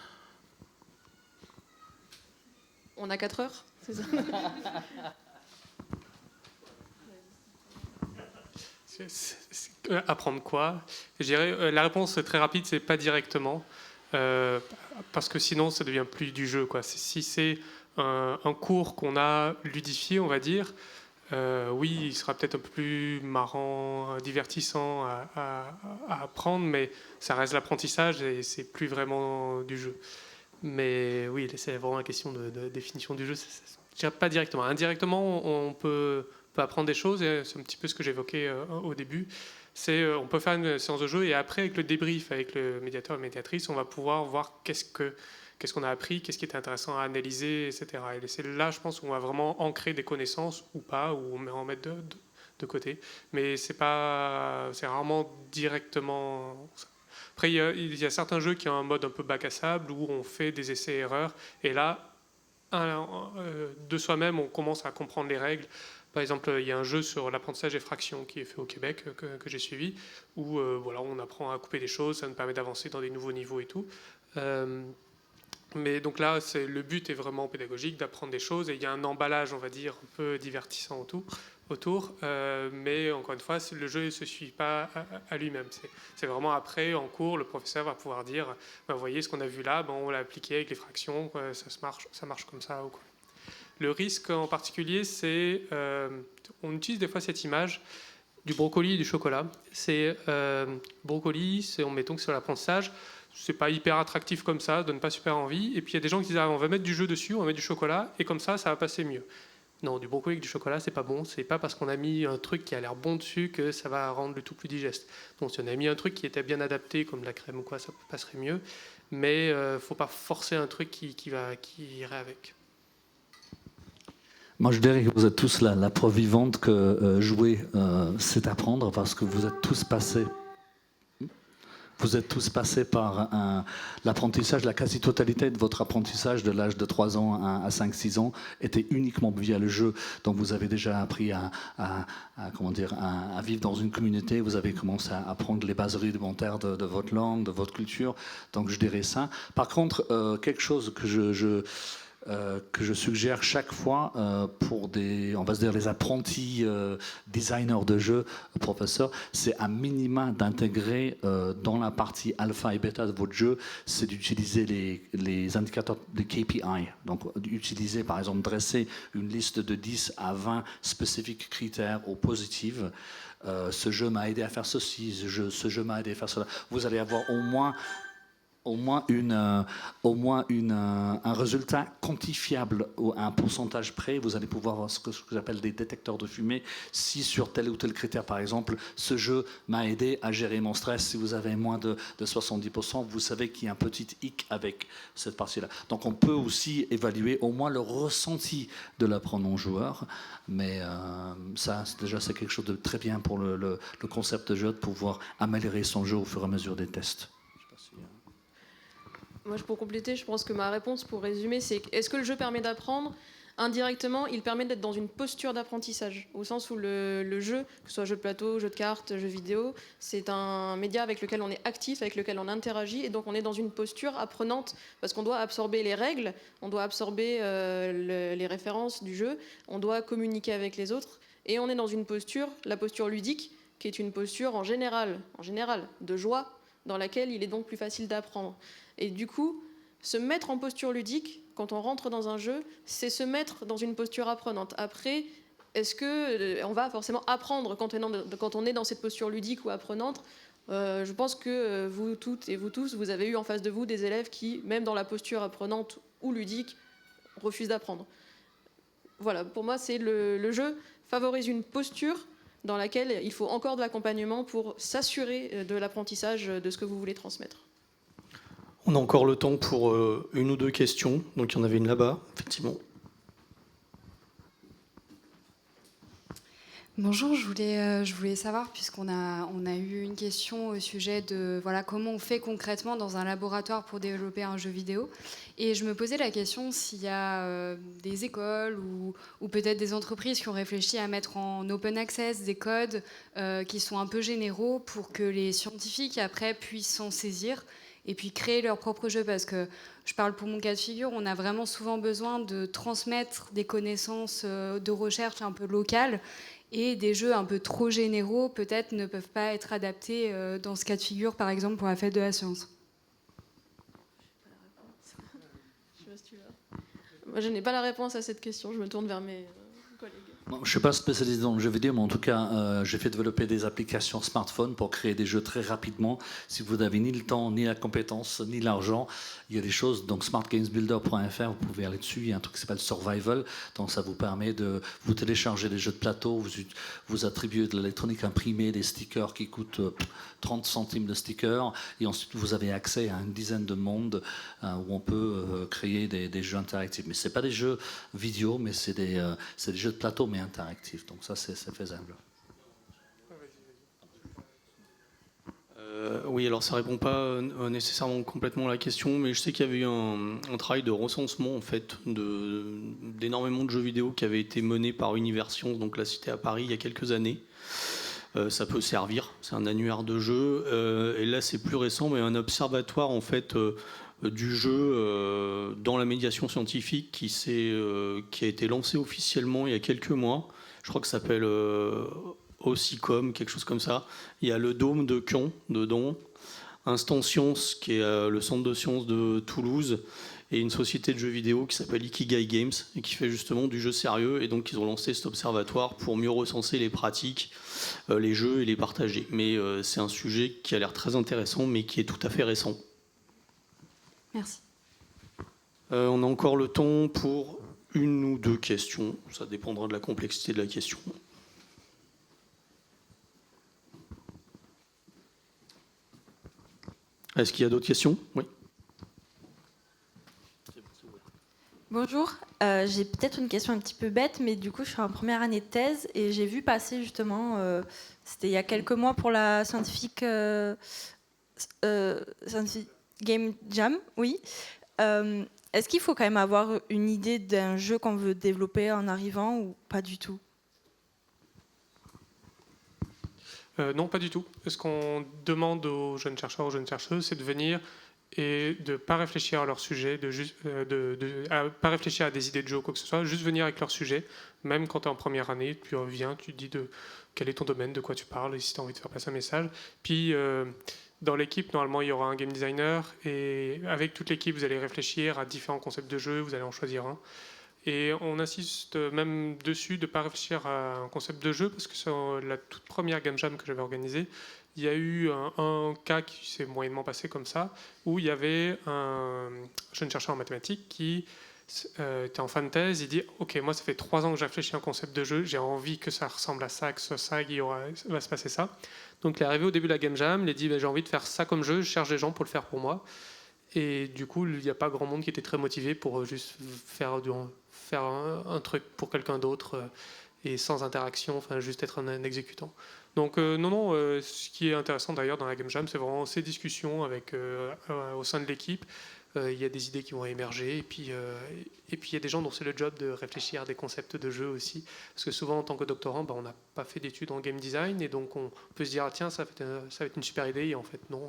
On a 4 heures, c'est ça? Apprendre quoi? Je dirais, la réponse très rapide, c'est pas directement. Parce que sinon, ça devient plus du jeu, quoi. Si c'est un cours qu'on a ludifié, on va dire, oui, il sera peut-être un peu plus marrant, divertissant à apprendre, mais ça reste l'apprentissage et c'est plus vraiment du jeu. Mais oui, c'est vraiment la question de définition du jeu. Je dirais pas directement. Indirectement, on peut apprendre des choses, et c'est un petit peu ce que j'évoquais au début. On peut faire une séance de jeu et après, avec le débrief, avec le médiateur et la médiatrice, on va pouvoir voir qu'est-ce qu'on a appris, qu'est-ce qui est intéressant à analyser, etc. Et c'est là, je pense, où on va vraiment ancrer des connaissances ou pas, ou en mettre de côté. Mais c'est rarement directement ça. Après, il y a certains jeux qui ont un mode un peu bac à sable où on fait des essais-erreurs. Et là, de soi-même, on commence à comprendre les règles. Par exemple, il y a un jeu sur l'apprentissage des fractions qui est fait au Québec, que j'ai suivi, où voilà, on apprend à couper des choses, ça nous permet d'avancer dans des nouveaux niveaux et tout. Mais donc là, le but est vraiment pédagogique, d'apprendre des choses, et il y a un emballage, on va dire, un peu divertissant autour. Mais encore une fois, le jeu ne se suit pas à lui-même. C'est vraiment après, en cours, le professeur va pouvoir dire, vous voyez ce qu'on a vu là, on l'a appliqué avec les fractions, quoi, ça marche comme ça. Quoi. Le risque en particulier, c'est, on utilise des fois cette image du brocoli et du chocolat. C'est brocoli, mettons que c'est l'apprentissage, c'est pas hyper attractif comme ça, donne pas super envie. Et puis il y a des gens qui disent, on va mettre du jeu dessus, on va mettre du chocolat, et comme ça va passer mieux. Non, du brocoli avec du chocolat, c'est pas bon. C'est pas parce qu'on a mis un truc qui a l'air bon dessus que ça va rendre le tout plus digeste. Donc si on a mis un truc qui était bien adapté, comme de la crème ou quoi, ça passerait mieux. Mais faut pas forcer un truc qui irait avec. Moi, je dirais que vous êtes tous la preuve vivante que jouer, c'est apprendre, parce que vous êtes tous passés. Vous êtes tous passés par l'apprentissage, la quasi-totalité de votre apprentissage de l'âge de 3 ans à 5-6 ans était uniquement via le jeu. Donc vous avez déjà appris à vivre dans une communauté, vous avez commencé à apprendre les bases rudimentaires de votre langue, de votre culture. Donc je dirais ça. Par contre, quelque chose que je suggère chaque fois pour on va se dire les apprentis designers de jeux, professeurs, c'est à minima d'intégrer dans la partie alpha et bêta de votre jeu, c'est d'utiliser les indicateurs de KPI. Donc utiliser par exemple, dresser une liste de 10 à 20 spécifiques critères ou positives. Ce jeu m'a aidé à faire ceci, ce jeu m'a aidé à faire cela. Vous allez avoir au moins un résultat quantifiable à un pourcentage près. Vous allez pouvoir avoir ce que j'appelle des détecteurs de fumée. Si sur tel ou tel critère, par exemple, ce jeu m'a aidé à gérer mon stress, si vous avez moins de 70%, vous savez qu'il y a un petit hic avec cette partie-là. Donc on peut aussi évaluer au moins le ressenti de l'apprenant joueur. Mais ça, déjà, c'est quelque chose de très bien pour le concept de jeu, de pouvoir améliorer son jeu au fur et à mesure des tests. Moi, pour compléter, je pense que ma réponse, pour résumer, c'est est-ce que le jeu permet d'apprendre ? Indirectement, il permet d'être dans une posture d'apprentissage, au sens où le jeu, que ce soit jeu de plateau, jeu de cartes, jeu vidéo, c'est un média avec lequel on est actif, avec lequel on interagit, et donc on est dans une posture apprenante, parce qu'on doit absorber les règles, on doit absorber les références du jeu, on doit communiquer avec les autres, et on est dans une posture, la posture ludique, qui est une posture en général, de joie, dans laquelle il est donc plus facile d'apprendre. Et du coup, se mettre en posture ludique, quand on rentre dans un jeu, c'est se mettre dans une posture apprenante. Après, est-ce qu'on va forcément apprendre quand on est dans cette posture ludique ou apprenante ? Je pense que vous toutes et vous tous, vous avez eu en face de vous des élèves qui, même dans la posture apprenante ou ludique, refusent d'apprendre. Voilà, pour moi, c'est le jeu favorise une posture dans laquelle il faut encore de l'accompagnement pour s'assurer de l'apprentissage de ce que vous voulez transmettre. On a encore le temps pour une ou deux questions. Donc il y en avait une là-bas, effectivement. Bonjour, je voulais savoir, puisqu'on a eu une question au sujet de comment on fait concrètement dans un laboratoire pour développer un jeu vidéo. Et je me posais la question s'il y a des écoles ou peut-être des entreprises qui ont réfléchi à mettre en open access des codes qui sont un peu généraux pour que les scientifiques après puissent s'en saisir et puis créer leur propre jeu, parce que je parle pour mon cas de figure, on a vraiment souvent besoin de transmettre des connaissances de recherche un peu locales, et des jeux un peu trop généraux peut-être ne peuvent pas être adaptés dans ce cas de figure, par exemple pour la fête de la science. Moi, je n'ai pas la réponse à cette question, je me tourne vers mes collègues. Je ne suis pas spécialisé dans le jeu vidéo, mais en tout cas, j'ai fait développer des applications smartphone pour créer des jeux très rapidement. Si vous n'avez ni le temps, ni la compétence, ni l'argent, il y a des choses. Donc, smartgamesbuilder.fr, vous pouvez aller dessus. Il y a un truc qui s'appelle Survival. Donc, ça vous permet de vous télécharger des jeux de plateau, vous attribuez de l'électronique imprimée, des stickers qui coûtent 30 centimes de stickers. Et ensuite, vous avez accès à une dizaine de mondes où on peut créer des jeux interactifs. Mais ce n'est pas des jeux vidéo, mais c'est des jeux de plateau, mais interactif, donc ça c'est faisable. Oui, alors ça répond pas nécessairement complètement à la question, mais je sais qu'il y avait eu un travail de recensement en fait d'énormément de jeux vidéo qui avait été mené par Universcience, donc la cité à Paris, il y a quelques années. Ça peut servir, c'est un annuaire de jeux. Et là, c'est plus récent, mais un observatoire en fait du jeu dans la médiation scientifique qui a été lancé officiellement il y a quelques mois. Je crois que ça s'appelle Ossicom, quelque chose comme ça. Il y a le Dôme de Caen dedans, Instant Science qui est le centre de sciences de Toulouse, et une société de jeux vidéo qui s'appelle Ikigai Games et qui fait justement du jeu sérieux. Et donc ils ont lancé cet observatoire pour mieux recenser les pratiques, les jeux et les partager. Mais c'est un sujet qui a l'air très intéressant mais qui est tout à fait récent. Merci. On a encore le temps pour une ou deux questions. Ça dépendra de la complexité de la question. Est-ce qu'il y a d'autres questions ? Oui. Bonjour, j'ai peut-être une question un petit peu bête, mais du coup je suis en première année de thèse et j'ai vu passer justement, c'était il y a quelques mois pour la Scientific Game Jam, oui. Est-ce qu'il faut quand même avoir une idée d'un jeu qu'on veut développer en arrivant ou pas du tout ? Non, pas du tout. Ce qu'on demande aux jeunes chercheurs, aux jeunes chercheuses, c'est de venir et de ne pas réfléchir à leur sujet, pas réfléchir à des idées de jeu ou quoi que ce soit, juste venir avec leur sujet, même quand tu es en première année, tu reviens, tu te dis quel est ton domaine, de quoi tu parles, et si tu as envie de faire passer un message. Puis dans l'équipe, normalement, il y aura un game designer, et avec toute l'équipe, vous allez réfléchir à différents concepts de jeu, vous allez en choisir un. Et on insiste même dessus de ne pas réfléchir à un concept de jeu, parce que sur la toute première Game Jam que j'avais organisée, il y a eu un cas qui s'est moyennement passé comme ça, où il y avait un jeune chercheur en mathématiques qui était en fin de thèse. Il dit « Ok, moi ça fait 3 ans que j'ai réfléchi à un concept de jeu, j'ai envie que ça ressemble à ça, que ce soit ça, qu'il va se passer ça. » Donc il est arrivé au début de la Game Jam, il a dit « J'ai envie de faire ça comme jeu, je cherche des gens pour le faire pour moi. » Et du coup, il n'y a pas grand monde qui était très motivé pour juste faire un truc pour quelqu'un d'autre et sans interaction, enfin juste être un exécutant. Donc non, ce qui est intéressant d'ailleurs dans la Game Jam, c'est vraiment ces discussions au sein de l'équipe. Il y a des idées qui vont émerger, et puis il y a des gens dont c'est le job de réfléchir à des concepts de jeu aussi. Parce que souvent, en tant que doctorant, on n'a pas fait d'études en game design, et donc on peut se dire ah, tiens, ça va être une super idée, et en fait non.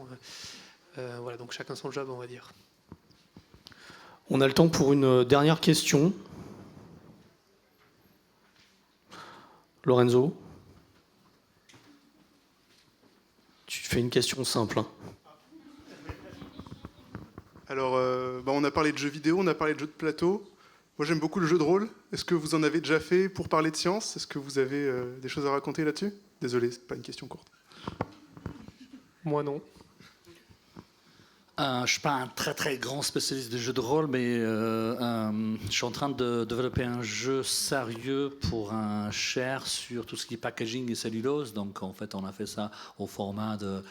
Voilà, donc chacun son job, on va dire. On a le temps pour une dernière question. Lorenzo, tu fais une question simple. Hein. Alors, on a parlé de jeux vidéo, on a parlé de jeux de plateau. Moi, j'aime beaucoup le jeu de rôle. Est-ce que vous en avez déjà fait pour parler de science ? Est-ce que vous avez des choses à raconter là-dessus ? Désolé, c'est pas une question courte. Moi, non. Je ne suis pas un très très grand spécialiste de jeux de rôle, mais je suis en train de développer un jeu sérieux pour un share sur tout ce qui est packaging et cellulose. Donc en fait, on a fait ça au format de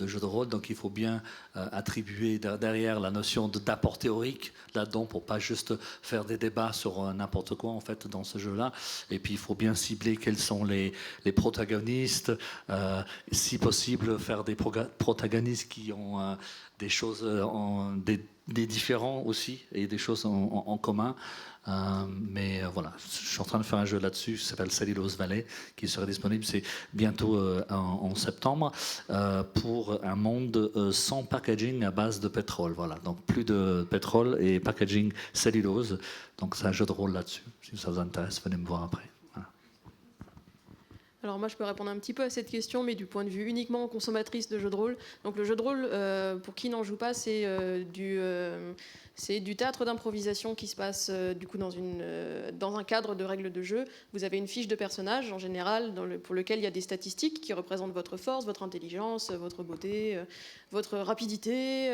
jeu de rôle. Donc il faut bien attribuer derrière la notion d'apport théorique là-dedans pour pas juste faire des débats sur n'importe quoi en fait dans ce jeu-là. Et puis il faut bien cibler quels sont les protagonistes. Si possible, faire des protagonistes qui ont des choses, des différents aussi et des choses en commun. Mais voilà, je suis en train de faire un jeu là-dessus qui s'appelle Cellulose Valley, qui sera disponible bientôt en septembre, pour un monde sans packaging à base de pétrole. Voilà, donc plus de pétrole et packaging cellulose. Donc c'est un jeu de rôle là-dessus. Si ça vous intéresse, venez me voir après. Voilà. Alors moi je peux répondre un petit peu à cette question, mais du point de vue uniquement consommatrice de jeux de rôle. Donc le jeu de rôle, pour qui n'en joue pas, c'est du théâtre d'improvisation qui se passe du coup dans un cadre de règles de jeu. Vous avez une fiche de personnage en général pour lequel il y a des statistiques qui représentent votre force, votre intelligence, votre beauté, votre rapidité.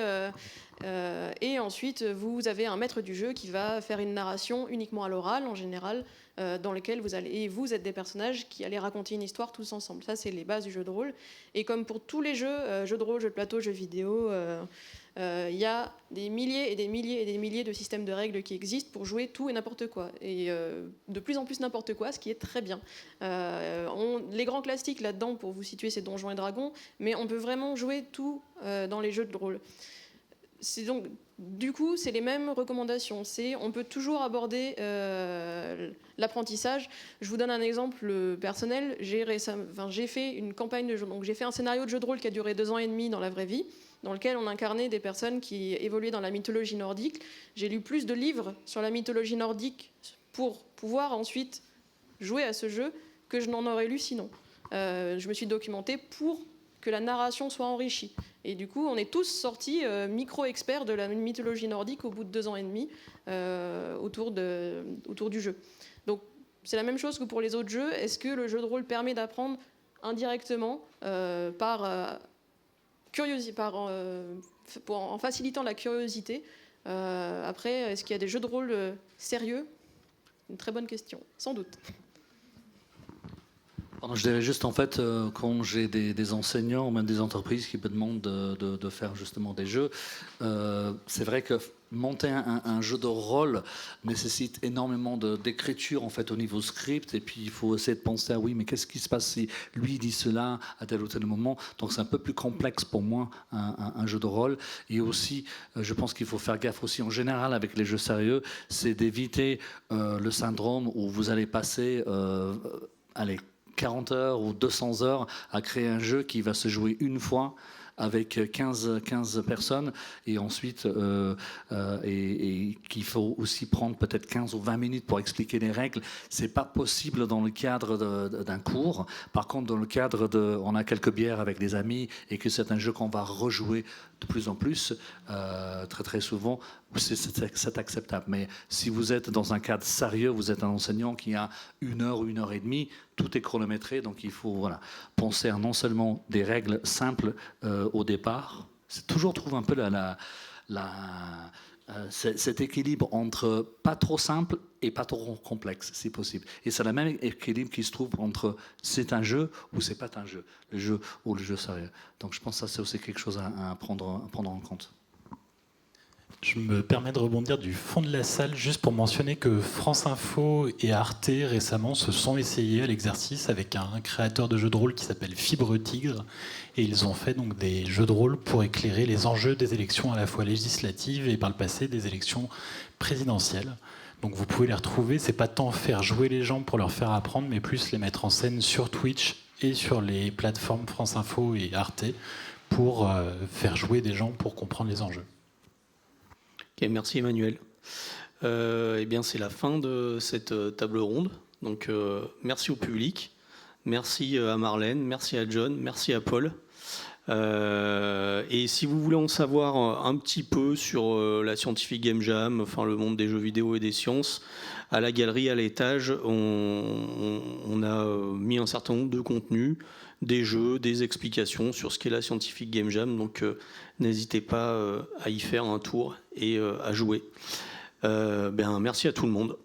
Et ensuite vous avez un maître du jeu qui va faire une narration uniquement à l'oral en général, dans lequel vous êtes des personnages qui allez raconter une histoire tous ensemble. Ça, c'est les bases du jeu de rôle. Et comme pour tous les jeux, jeux de rôle, jeux de plateau, jeux vidéo, il y a des milliers et des milliers et des milliers de systèmes de règles qui existent pour jouer tout et n'importe quoi. Et de plus en plus n'importe quoi, ce qui est très bien. Les grands classiques là-dedans, pour vous situer, c'est Donjons et Dragons, mais on peut vraiment jouer tout dans les jeux de rôle. Donc, du coup, c'est les mêmes recommandations. On peut toujours aborder l'apprentissage. Je vous donne un exemple personnel. J'ai fait une campagne de jeu. Donc, j'ai fait un scénario de jeu de rôle qui a duré 2 ans et demi dans la vraie vie, dans lequel on incarnait des personnes qui évoluaient dans la mythologie nordique. J'ai lu plus de livres sur la mythologie nordique pour pouvoir ensuite jouer à ce jeu que je n'en aurais lu sinon. Je me suis documentée pour que la narration soit enrichie. Et du coup, on est tous sortis micro-experts de la mythologie nordique au bout de 2 ans et demi autour du jeu. Donc, c'est la même chose que pour les autres jeux. Est-ce que le jeu de rôle permet d'apprendre indirectement en facilitant la curiosité? Après, est-ce qu'il y a des jeux de rôle sérieux? Une très bonne question, sans doute. Je dirais juste, en fait, quand j'ai des enseignants ou même des entreprises qui me demandent de faire justement des jeux, c'est vrai que monter un jeu de rôle nécessite énormément d'écriture en fait au niveau script, et puis il faut essayer de penser à oui, mais qu'est-ce qui se passe si lui dit cela à tel ou tel moment. Donc c'est un peu plus complexe pour moi un jeu de rôle. Et aussi, je pense qu'il faut faire gaffe aussi en général avec les jeux sérieux, c'est d'éviter le syndrome où vous allez passer 40 heures ou 200 heures à créer un jeu qui va se jouer une fois avec 15 personnes, et ensuite et qu'il faut aussi prendre peut-être 15 ou 20 minutes pour expliquer les règles. C'est pas possible dans le cadre d'un cours. Par contre, dans le cadre on a quelques bières avec des amis et que c'est un jeu qu'on va rejouer de plus en plus, très très souvent, c'est acceptable. Mais si vous êtes dans un cadre sérieux, vous êtes un enseignant qui a 1 heure ou 1 heure et demie, tout est chronométré, donc il faut penser à non seulement des règles simples au départ, c'est toujours trouver un peu cet équilibre entre pas trop simple et pas trop complexe, si possible. Et c'est le même équilibre qui se trouve entre c'est un jeu ou c'est pas un jeu, le jeu ou le jeu sérieux. Donc je pense que ça, c'est aussi quelque chose à prendre en compte. Je me permets de rebondir du fond de la salle juste pour mentionner que France Info et Arte récemment se sont essayés à l'exercice avec un créateur de jeux de rôle qui s'appelle Fibre Tigre, et ils ont fait donc des jeux de rôle pour éclairer les enjeux des élections à la fois législatives et par le passé des élections présidentielles. Donc vous pouvez les retrouver, c'est pas tant faire jouer les gens pour leur faire apprendre, mais plus les mettre en scène sur Twitch et sur les plateformes France Info et Arte pour faire jouer des gens pour comprendre les enjeux. Okay, merci Emmanuel. Eh bien, c'est la fin de cette table ronde. Donc, merci au public, merci à Marlène, merci à John, merci à Paul. Et si vous voulez en savoir un petit peu sur la Scientific Game Jam, enfin le monde des jeux vidéo et des sciences, à la galerie, à l'étage, on a mis un certain nombre de contenus, des jeux, des explications sur ce qu'est la Scientific Game Jam. Donc n'hésitez pas à y faire un tour et à jouer. Merci à tout le monde.